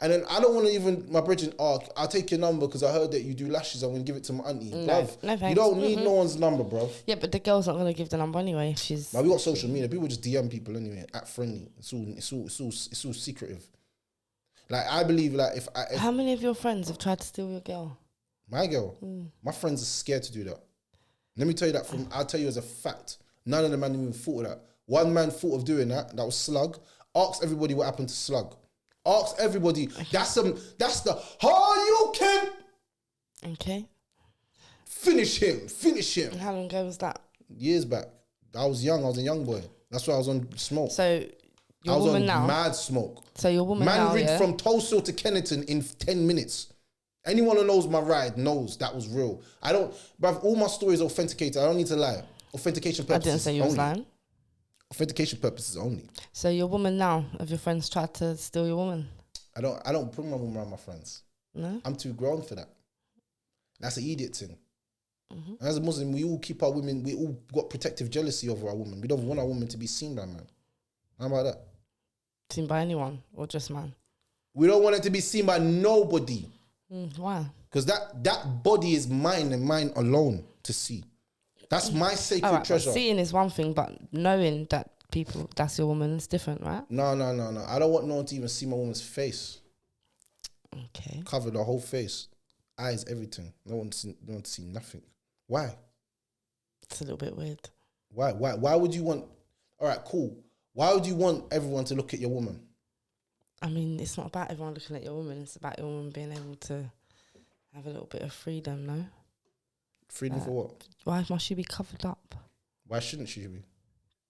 And then I don't want to even... My brother, I'll take your number because I heard that you do lashes. I'm going to give it to my auntie. No, bruv, no thanks. You don't need no one's number, bro. Yeah, but the girl's not going to give the number anyway if she's... Now, we got social media. People just DM people anyway. Act friendly. It's all secretive. Like, I believe, like, if How many of your friends have tried to steal your girl? My girl? My friends are scared to do that. Let me tell you that I'll tell you as a fact. None of the men even thought of that. One man thought of doing that. That was Slug. Ask everybody what happened to Slug. Ask everybody. Okay. That's the you can. Okay. Finish him. And how long ago was that? Years back. I was young. I was a young boy. That's why I was on smoke. So your woman now. Mad smoke. So your woman now. Man rigged from Tulsa to Kennington in 10 minutes. Anyone who knows my ride knows that was real. I don't, bruv, all my stories are authenticated. I don't need to lie. Authentication purposes I didn't say you was lying. Authentication purposes only. So your woman now, have your friends tried to steal your woman? I don't bring my woman around my friends. No? I'm too grown for that. That's an idiot thing. Mm-hmm. As a Muslim, we all keep our women, we all got protective jealousy over our women. We don't want our women to be seen by man. How about that? Seen by anyone or just man? We don't want it to be seen by nobody. Why? Because that body is mine and mine alone to see. That's my sacred treasure. Seeing is one thing, but knowing that that's your woman is different, right? No. I don't want no one to even see my woman's face. Okay. Cover the whole face. Eyes, everything. No one to see nothing. Why? It's a little bit weird. Why would you want... All right, cool. Why would you want everyone to look at your woman? I mean, it's not about everyone looking at your woman. It's about your woman being able to have a little bit of freedom, no? Freedom for what? Why must she be covered up? Why shouldn't she be?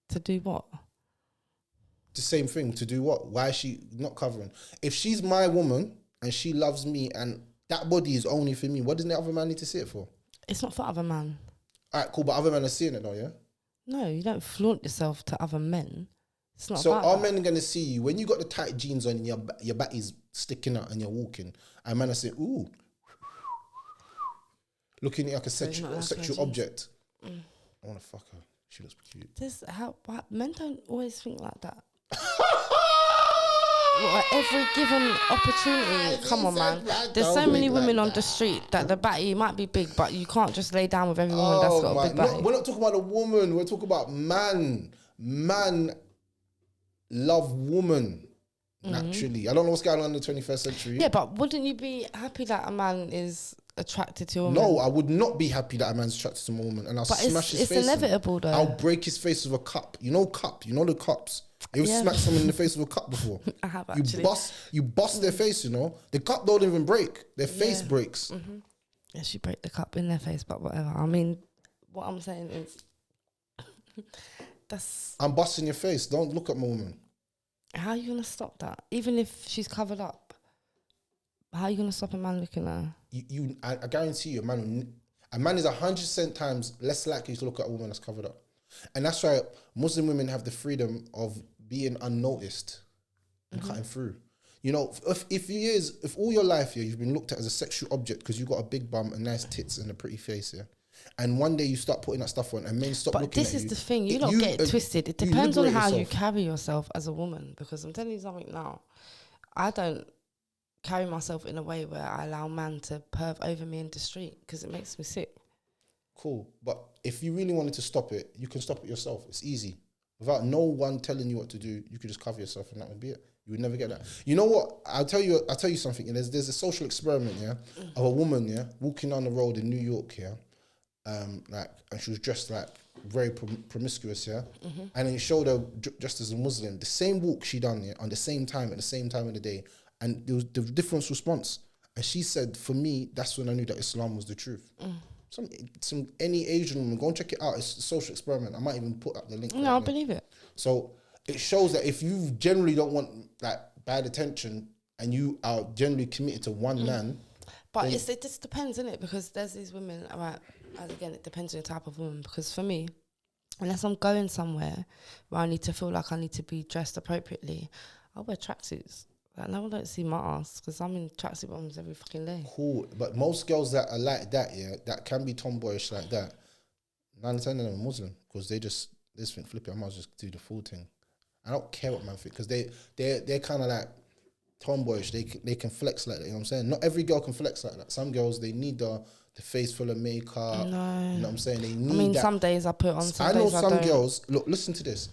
To do what? The same thing. To do what? Why is she not covering? If she's my woman and she loves me and that body is only for me, what does the other man need to see it for? It's not for other man. All right, cool. But other men are seeing it though, yeah? No, you don't flaunt yourself to other men. It's not so about are that. men going to see you when you got the tight jeans on and your back is sticking out and you're walking, and men are saying, ooh, looking at you like a sexual object. I want to fuck her. She looks cute. Men don't always think like that. Like every given opportunity, come on, man. There's so many women on the street that the batty might be big, but you can't just lay down with every woman that's got a big batty. We're not talking about a woman. We're talking about man. Man love woman naturally. I don't know what's going on in the 21st century. Yeah, but wouldn't you be happy that a man is attracted to a woman? No, I would not be happy that a man's attracted to a woman, and I'll smash his face. It's inevitable, though. I'll break his face with a cup. You know the cups. You've smacked someone in the face with a cup before. I have actually. You bust their face, you know. The cup don't even break. Their face breaks. Mm-hmm. Yeah, she break the cup in their face, but whatever. I mean, what I'm saying is, I'm busting your face. Don't look at my woman. How are you gonna stop that? Even if she's covered up, how are you gonna stop a man looking at her? I guarantee you, a man is 100% times less likely to look at a woman that's covered up. And that's why Muslim women have the freedom of being unnoticed and cutting through. You know, if all your life you've been looked at as a sexual object because you got a big bum and nice tits and a pretty face, and one day you start putting that stuff on and men stop looking at you. But this is the thing, you don't get it twisted. It depends on how you carry yourself as a woman, because I'm telling you something now. I don't carry myself in a way where I allow man to perv over me in the street because it makes me sick. Cool. But if you really wanted to stop it, you can stop it yourself. It's easy. Without no one telling you what to do, you could just cover yourself and that would be it. You would never get that. You know what? I'll tell you something. There's a social experiment, of a woman, walking down the road in New York, and she was dressed like very promiscuous, and then it showed her just as a Muslim, the same walk she done, on the same time, at the same time of the day, and there was the different response. And she said, for me, that's when I knew that Islam was the truth. Any Asian woman, go and check it out. It's a social experiment. I might even put up the link. No, I believe it. So it shows that if you generally don't want bad attention and you are generally committed to one man. But it just depends, innit? Because there's these women, again, it depends on the type of woman. Because for me, unless I'm going somewhere where I need to feel like I need to be dressed appropriately, I'll wear tracksuits. Like, no one don't see my ass because I'm in tracksuit bottoms every fucking day. Cool, but most girls that are like that, that can be tomboyish like that, 9 out of 10 of them are Muslim because they just think, flip it, I might as well just do the full thing. I don't care what man think because they're kind of like tomboyish. They can flex like that. You know what I'm saying? Not every girl can flex like that. Some girls, they need the face full of makeup. No, you know what I'm saying? They need that. Some days I put on. I know some girls. Look, listen to this.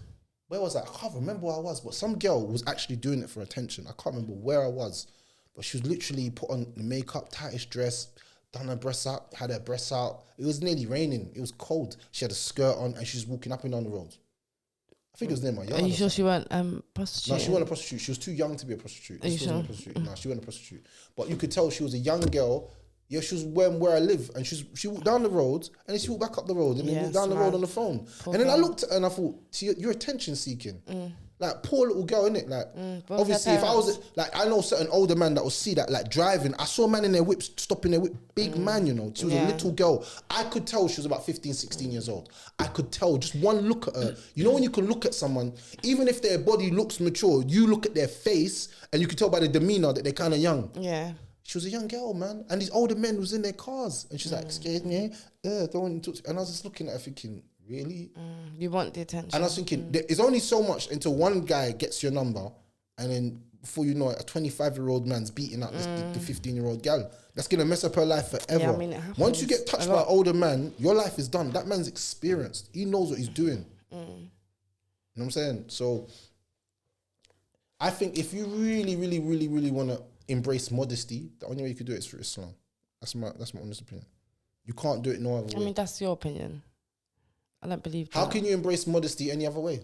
Where was I? I can't remember where I was, but some girl was actually doing it for attention. I can't remember where I was, but she was literally put on the makeup, tightest dress, done her breasts out, had her breasts out. It was nearly raining. It was cold. She had a skirt on and she was walking up and down the road. I think it was near my yard. Are you sure she weren't prostitute? No, she wasn't a prostitute. She was too young to be a prostitute. Are you sure? No, she wasn't a prostitute. But you could tell she was a young girl. Yeah, she was where I live, and she walked down the road, and then she walked back up the road, and then walked down the road on the phone. And then I looked at her and I thought, you're attention seeking. Like, poor little girl, innit? Like, both obviously, her if I was, parents. like, I know certain older man that will see that, like, driving. I saw a man in their whip, stopping their whip. Big man, you know. She was a little girl. I could tell she was about 15, 16 years old. I could tell, just one look at her. You know when you can look at someone, even if their body looks mature, you look at their face, and you can tell by the demeanor that they're kind of young. Yeah. She was a young girl, man. And these older men was in their cars. And she's like, excuse me, don't want to talk to. And I was just looking at her thinking, really? You want the attention. And I was thinking, there's only so much until one guy gets your number, and then before you know it, a 25-year-old man's beating out the 15-year-old gal. That's going to mess up her life forever. Yeah, I mean, it happens Once you get touched by an older man, your life is done. That man's experienced. He knows what he's doing. You know what I'm saying? So I think if you really, really, really, really want to embrace modesty, the only way you could do it is through Islam. That's my honest opinion. You can't do it no other way. I mean, that's your opinion. I don't believe that. How can you embrace modesty any other way?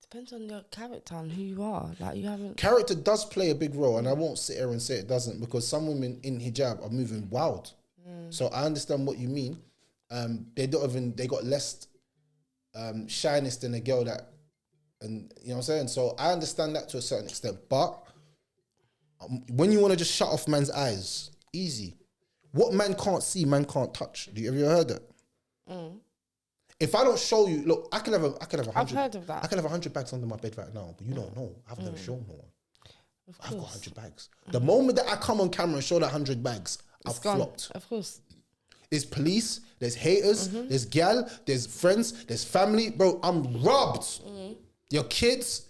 Depends on your character and who you are. Like, you haven't... Character does play a big role, and I won't sit here and say it doesn't, because some women in hijab are moving wild. So I understand what you mean. They got less shyness than a girl that, and you know what I'm saying? So I understand that to a certain extent. But when you want to just shut off man's eyes, easy. What man can't see, man can't touch. Have you ever heard that? If I don't show you, look, I can have 100. I've heard of that. I can have 100 bags under my bed right now, but you don't know. I've never shown no one. I've got 100 bags. The moment that I come on camera and show that 100 bags, I've flopped. Of course. There's police, there's haters, there's gal, there's friends, there's family. Bro, I'm robbed. Your kids.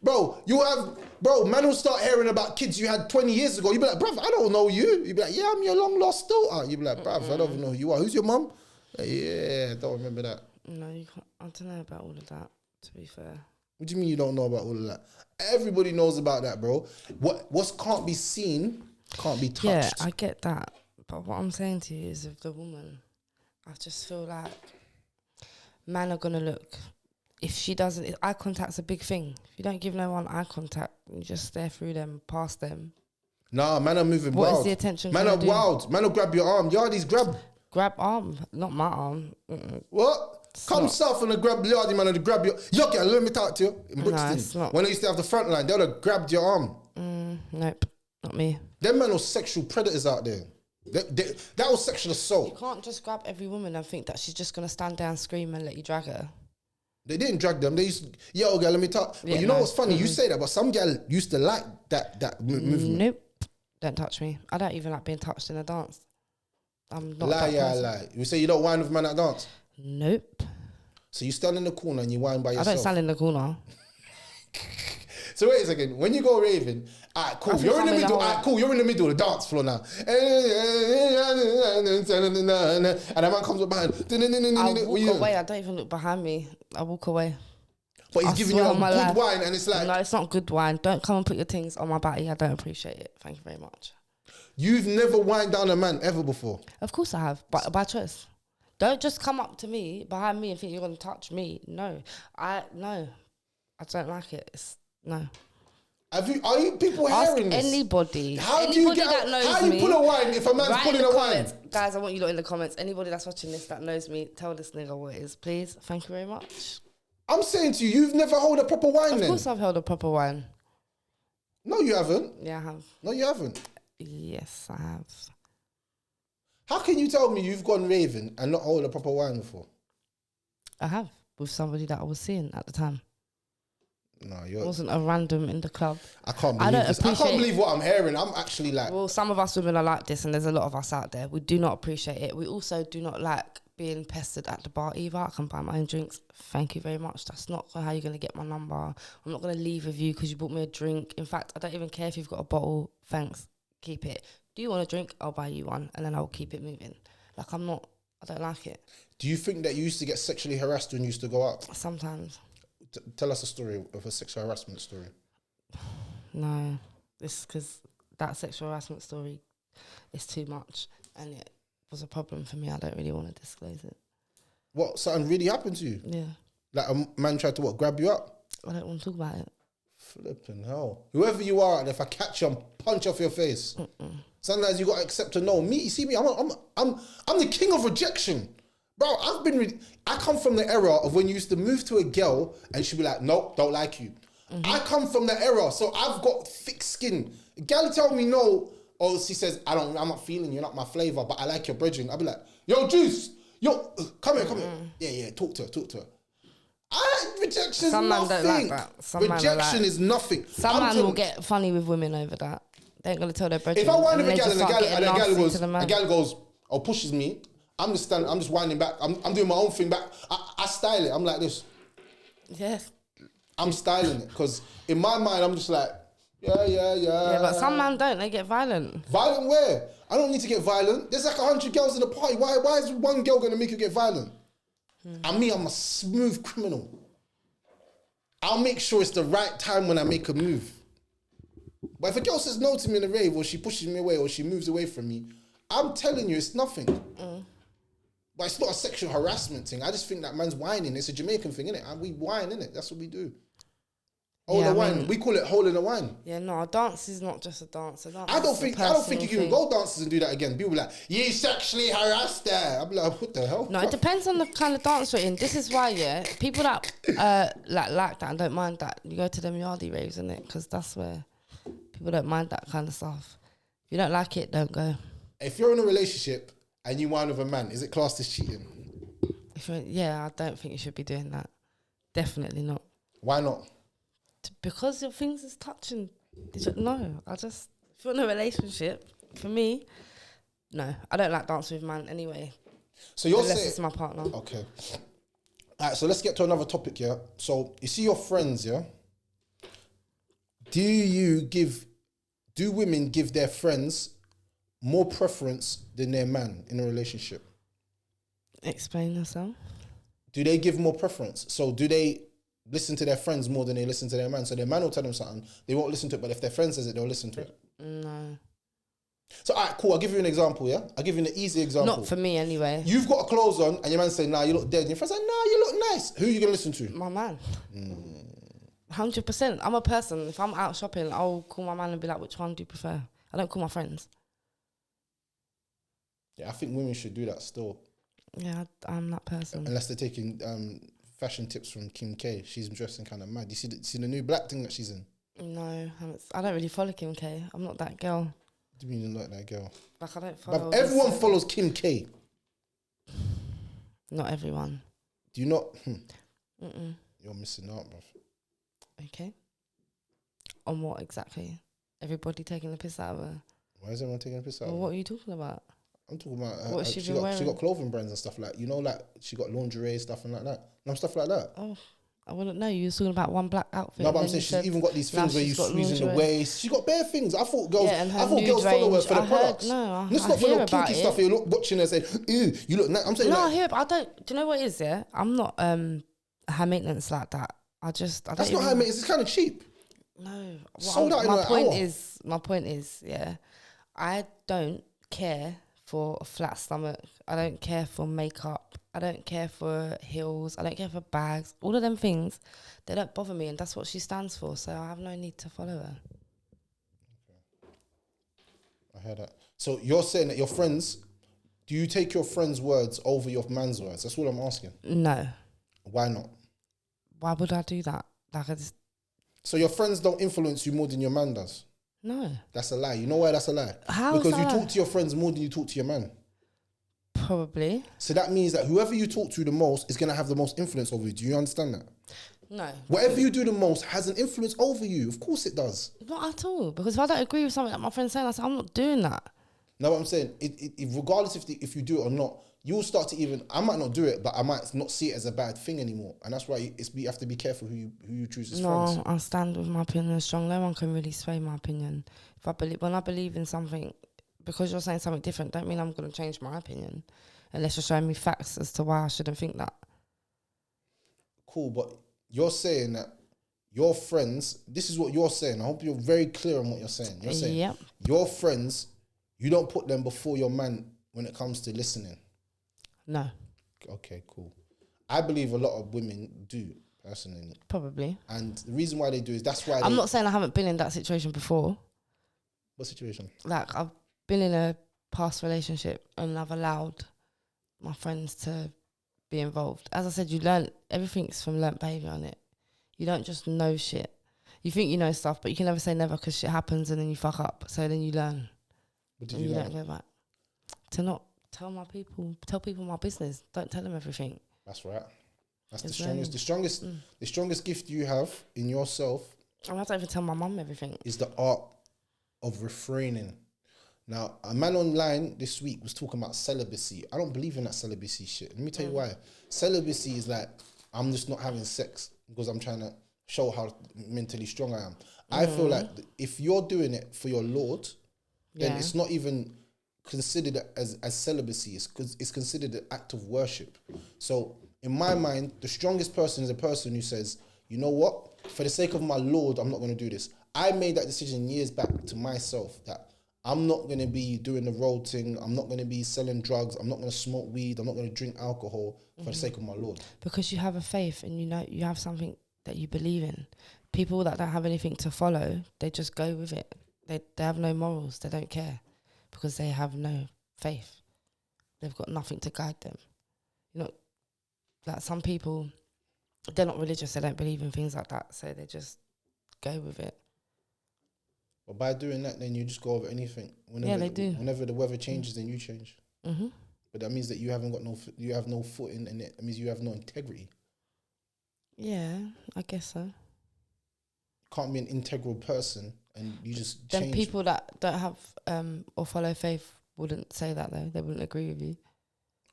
Bro, man will start hearing about kids you had 20 years ago. You be like, bruv, I don't know you. You be like, yeah, I'm your long lost daughter. You be like, bruv, I don't even know who you are. Who's your mum? Like, yeah, I don't remember that. No, you can't. I don't know about all of that, to be fair. What do you mean you don't know about all of that? Everybody knows about that, bro. What can't be seen can't be touched. Yeah, I get that. But what I'm saying to you is, with the woman, I just feel like men are going to look. If she doesn't, eye contact's a big thing. If you don't give no one eye contact, you just stare through them, past them. Nah, man are moving wild. What is the attention? Man are wild. Man will grab your arm. Yardies grab. Grab arm, not my arm. What? Come south and grab Yardy man and grab your... Yo, girl, let me talk to you. In Brixton. It's not. When I used to have the front line, they would have grabbed your arm. Nope, not me. Them men were sexual predators out there. That was sexual assault. You can't just grab every woman and think that she's just going to stand there and scream and let you drag her. They didn't drag them. They used to, yo, girl, let me talk. Yeah, but you know what's funny? You say that, but some girl used to like that movement. Nope. Don't touch me. I don't even like being touched in a dance. I'm not Lie, that yeah, person. lie. You say you don't whine with man at dance? Nope. So you stand in the corner and you whine by yourself? I don't stand in the corner. So wait a second. When you go raving, alright, cool. You're in the middle. Alright, cool. You're in the middle of the dance floor now. And a man comes up behind. I walk away. I don't even look behind me. I walk away. But he's giving you a good wine, and it's like... No, it's not good wine. Don't come and put your things on my body. I don't appreciate it. Thank you very much. You've never whined down a man ever before? Of course I have, but by choice. Don't just come up to me, behind me, and think you're going to touch me. No. I don't like it. No. Are you people hearing this? Anybody. How do you pull a wine if a man's pulling a wine? Guys, I want you lot in the comments. Anybody that's watching this that knows me, tell this nigga what it is, please. Thank you very much. I'm saying to you, you've never held a proper wine then? Of course I've held a proper wine. No, you haven't. Yeah, I have. No, you haven't. Yes, I have. How can you tell me you've gone raving and not hold a proper wine before? I have, with somebody that I was seeing at the time. No, it wasn't a random in the club. I can't believe this. I can't believe what I'm hearing. I'm actually like... Well, some of us women are like this, and there's a lot of us out there. We do not appreciate it. We also do not like being pestered at the bar either. I can buy my own drinks. Thank you very much. That's not how you're going to get my number. I'm not going to leave with you because you bought me a drink. In fact, I don't even care if you've got a bottle. Thanks. Keep it. Do you want a drink? I'll buy you one, and then I'll keep it moving. Like, I don't like it. Do you think that you used to get sexually harassed when you used to go out? Sometimes. Tell us a story of a sexual harassment story. No, it's because that sexual harassment story is too much, and it was a problem for me. I don't really want to disclose it. What, something really happened to you? Yeah. Like a man tried to grab you up? I don't want to talk about it. Flipping hell. Whoever you are, and if I catch you, I'm punch off your face. Sometimes you got to accept a no. Me, you see me, I'm the king of rejection. Bro, I come from the era of when you used to move to a girl and she'd be like, nope, don't like you. I come from the era, so I've got thick skin. A girl tell me no, or she says, I'm not feeling you, you're not my flavour, but I like your brethren. I'll be like, yo, Juice, yo, come here. Yeah, talk to her. Rejection is Some man nothing. don't like that. Rejection is nothing. Some man will get funny with women over that. They ain't gonna tell their brethren. If I wind up a gal and a gal goes, or pushes me, I'm just winding back. I'm doing my own thing back. I style it. I'm like this. Yes. I'm styling it because in my mind I'm just like, yeah. Yeah, but some man don't. They get violent. Violent where? I don't need to get violent. There's like 100 girls in the party. Why is one girl gonna make you get violent? And me, I'm a smooth criminal. I'll make sure it's the right time when I make a move. But if a girl says no to me in a rave, or she pushes me away, or she moves away from me, I'm telling you, it's nothing. But it's not a sexual harassment thing. I just think that man's whining. It's a Jamaican thing, innit? And we whine, innit? That's what we do. We call it hole in the wine. Yeah, no, a dance is not just a dance. I don't think you can even go dances and do that again. People be like, you sexually harassed her. I'm like, what the hell? No, it depends on the kind of dance you're in. This is why, yeah, people that like that and don't mind that, you go to them yardie raves, innit? Because that's where people don't mind that kind of stuff. If you don't like it, don't go. If you're in a relationship and you whine with a man, is it classed as cheating? I don't think you should be doing that. Definitely not. Why not? Because your things is touching. No, if you're in a relationship, for me, no, I don't like dancing with man anyway. So you're unless saying it's my partner. Okay. All right, so let's get to another topic, yeah? So you see your friends, yeah? Do women give their friends more preference than their man in a relationship? Explain yourself. Do they give more preference? So do they listen to their friends more than they listen to their man? So their man will tell them something, they won't listen to it, but if their friend says it, they'll listen to it. No. So, all right, cool. I'll give you an example, yeah? I'll give you an easy example. Not for me, anyway. You've got clothes on, and your man saying, nah, you look dead. And your friend's like, nah, you look nice. Who are you going to listen to? My man. 100%. I'm a person. If I'm out shopping, I'll call my man and be like, which one do you prefer? I don't call my friends. Yeah, I think women should do that still. Yeah, I'm that person. Unless they're taking fashion tips from Kim K. She's dressing kind of mad. You see the new black thing that she's in? No, I don't really follow Kim K. I'm not that girl. What do you mean you're not that girl? Like, I don't follow... But everyone follows Kim K. Not everyone. Do you not? You're missing out, bruv. Okay. On what exactly? Everybody taking the piss out of her? Why is everyone taking the piss out of her? What are you talking about? I'm talking about what she got clothing brands and stuff like, like she got lingerie stuff and like that. No, stuff like that. Oh, I wouldn't know. You were talking about one black outfit. No, but I'm saying she's even got these things where you squeeze in the waist. She got bare things. I thought girls follow her for the products. Let's not for the kinky stuff. You look watching her and say, "Ew, you look nice." I'm saying, no, I hear, but I don't. Do you know what it is? Yeah, I'm not high maintenance like that. I don't. That's not high maintenance. It's kind of cheap. No, my point is, yeah, I don't care for a flat stomach. I don't care for makeup. I don't care for heels. I don't care for bags. All of them things, they don't bother me, and that's what she stands for. So I have no need to follow her. Okay. I heard that. So you're saying that your friends, do you take your friends' words over your man's words? That's what I'm asking. No. Why not? Why would I do that? So your friends don't influence you more than your man does? No. That's a lie. You know why that's a lie? How? Because you talk to your friends more than you talk to your man. Probably. So that means that whoever you talk to the most is going to have the most influence over you. Do you understand that? No. Whatever you do the most has an influence over you. Of course it does. Not at all. Because if I don't agree with something that my friend's saying, I say, I'm not doing that. No, what I'm saying, regardless if you do it or not, you'll start to I might not do it, but I might not see it as a bad thing anymore. And that's why you have to be careful who you choose as friends. No, I stand with my opinion strong. No one can really sway my opinion. When I believe in something, because you're saying something different, don't mean I'm going to change my opinion. Unless you're showing me facts as to why I shouldn't think that. Cool, but you're saying that your friends, this is what you're saying. I hope you're very clear on what you're saying. You're saying your friends, you don't put them before your man when it comes to listening. No. Okay, cool. I believe a lot of women do, personally. Probably. And the reason why they do is that's why I'm not saying I haven't been in that situation before. What situation? Like, I've been in a past relationship and I've allowed my friends to be involved. As I said, you learn everything's from learnt behaviour on it. You don't just know shit. You think you know stuff, but you can never say never because shit happens and then you fuck up. So then you learn. What did you learn? Don't go back. To not tell people my business. Don't tell them everything. That's right. That's the strongest gift you have in yourself. I don't even tell my mum everything. Is the art of refraining. Now, a man online this week was talking about celibacy. I don't believe in that celibacy shit. Let me tell you why. Celibacy is like, I'm just not having sex because I'm trying to show how mentally strong I am. I feel like if you're doing it for your Lord, then it's not even considered as celibacy. It's considered an act of worship. So in my mind, the strongest person is a person who says, you know what? For the sake of my Lord, I'm not going to do this. I made that decision years back to myself that I'm not going to be doing the road thing. I'm not going to be selling drugs. I'm not going to smoke weed. I'm not going to drink alcohol for the sake of my Lord. Because you have a faith and you know you have something that you believe in. People that don't have anything to follow, they just go with it. They have no morals. They don't care because they have no faith. They've got nothing to guide them. You know, like some people, they're not religious. They don't believe in things like that. So they just go with it. But by doing that, then you just go over anything. They do. Whenever the weather changes, then you change. Mm-hmm. But that means that you have no footing in it. That means you have no integrity. Yeah, I guess so. Can't be an integral person and you just then change. People that don't have or follow faith wouldn't say that though. They wouldn't agree with you.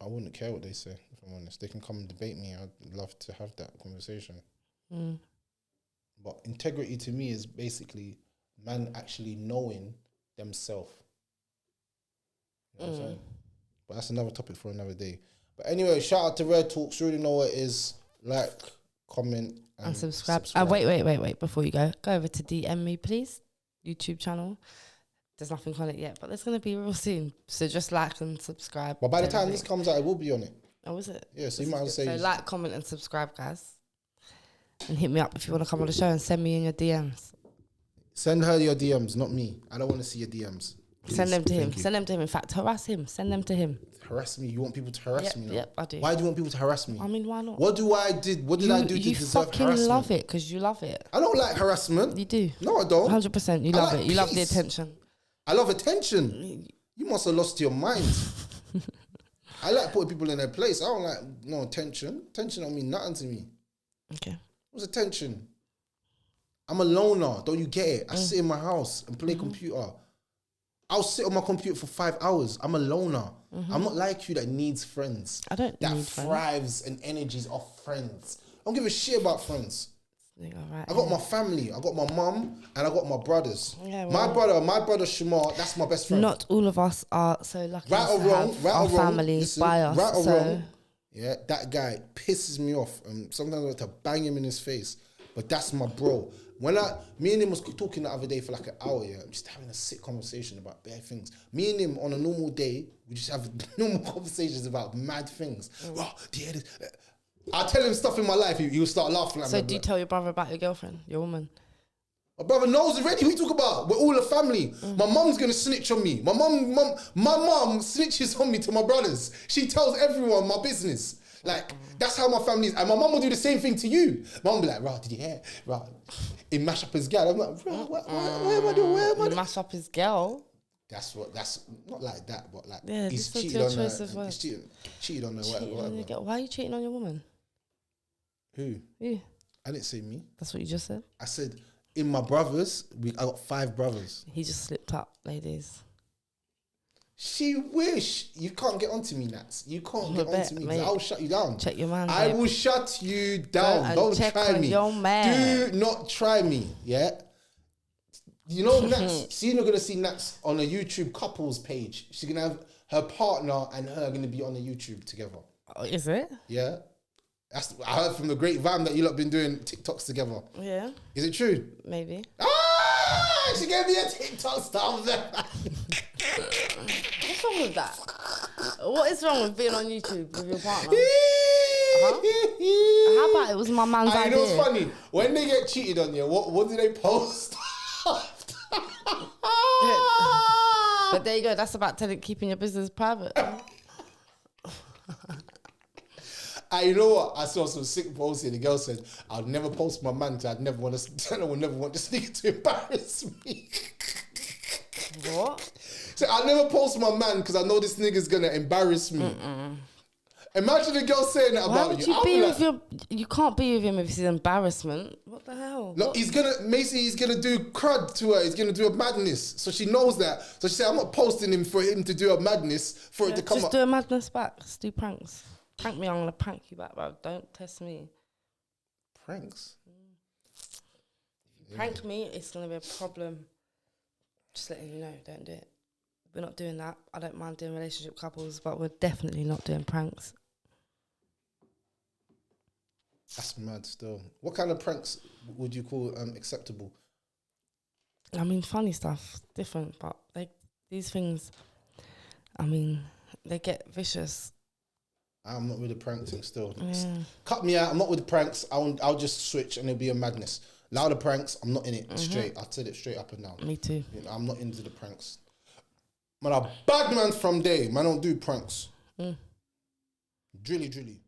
I wouldn't care what they say, if I'm honest. They can come and debate me. I'd love to have that conversation. But integrity to me is basically man actually knowing themselves. You know what I'm saying? But that's another topic for another day. But anyway, shout out to Red Talks. You already know what it is. Like, comment, and subscribe. Wait. Before you go over to DM me, please. YouTube channel. There's nothing on it yet, but there's going to be real soon. So just like and subscribe. But by the time this comes out, it will be on it. Oh, is it? Yeah, so you might as well say... So like, comment and subscribe, guys. And hit me up if you want to come on the show and send me in your DMs. Send her your DMs, not me. I don't want to see your DMs. Please. Send them to him. Send them to him. In fact, harass him. Send them to him. Harass me? You want people to harass me now? Yep, I do. Why do you want people to harass me? I mean, why not? What did I do to deserve harassment? You fucking love it because you love it. I don't like harassment. You do. No, I don't. 100%. You love it. You love the attention. I love attention. You must have lost your mind. I like putting people in their place. I don't like no attention. Attention don't mean nothing to me. Okay. What's attention? I'm a loner. Don't you get it? I sit in my house and play computer. I'll sit on my computer for 5 hours. I'm a loner. I'm not like you that needs friends. I don't that need thrives and energies off friends. I don't give a shit about friends. Right, I got my family. I got my mum and I got my brothers. Yeah, well, my brother Shamar, that's my best friend. Not all of us are so lucky right or wrong, our families by us. Right or wrong, yeah, that guy pisses me off. And sometimes I want to bang him in his face. But that's my bro. Me and him was talking the other day for like an hour, yeah, just having a sick conversation about bad things. Me and him on a normal day, we just have normal conversations about mad things. Oh, I'll tell him stuff in my life, he'll start laughing at me. So do you tell your brother about your girlfriend, your woman? My brother knows already. What you talk about? We're all a family. My mum's gonna snitch on me. My mum snitches on me to my brothers. She tells everyone my business. Like, that's how my family is. And my mum will do the same thing to you. Mum will be like, "Rah, did you hear? Rah, he mash up his girl." I'm like, "Rah, what am I doing? He mash up his girl? That's not like that, but like, yeah, he's cheated on her. He's cheated on her, whatever. Why are you cheating on your woman? Who? You. I didn't say me. That's what you just said? I said, in my brothers, I got 5 brothers. He just slipped up, ladies. She wish. You can't get onto me, Nats. You can't get onto me. I'll shut you down. Check your man. I will shut you down. Don't try me. Your man. Do not try me. Yeah. You know, Nats. You're going to see Nats on a YouTube couples page. She's going to have her partner and her going to be on the YouTube together. Oh, is it? Yeah. I heard from the great Vam that you lot been doing TikToks together. Yeah. Is it true? Maybe. Ah! She gave me a TikTok stuff there. What's wrong with that? What is wrong with being on YouTube with your partner? How about it was my man's idea? You know what's funny? When they get cheated on you, what do they post? But there you go. That's about keeping your business private. You know what? I saw some sick posts here. The girl said, "I'll never post my man. I will never want this nigga to embarrass me." What? So I'll never post my man because I know this nigga's gonna embarrass me. Imagine a girl saying that Why about would you. you be with your? You can't be with him if it's embarrassment. What the hell? Look, he's gonna do crud to her. He's gonna do a madness. So she knows that. So she said, "I'm not posting him for him to do a madness for it to come just up." do a madness back. Just do pranks. Prank me, I'm gonna prank you back, bro. Don't test me. Pranks. If you prank me, it's gonna be a problem. Just letting you know, don't do it. We're not doing that. I don't mind doing relationship couples, but we're definitely not doing pranks. That's mad still. What kind of pranks would you call acceptable? I mean, funny stuff, different, but these things, I mean, they get vicious. I'm not with the prank thing still. Yeah. Cut me out. I'm not with the pranks. I'll just switch and it'll be a madness. Louder pranks, I'm not in it. Straight. I said it straight up and down. Me too. You know, I'm not into the pranks. Man, a bad man from day. Man, don't do pranks. Drilly.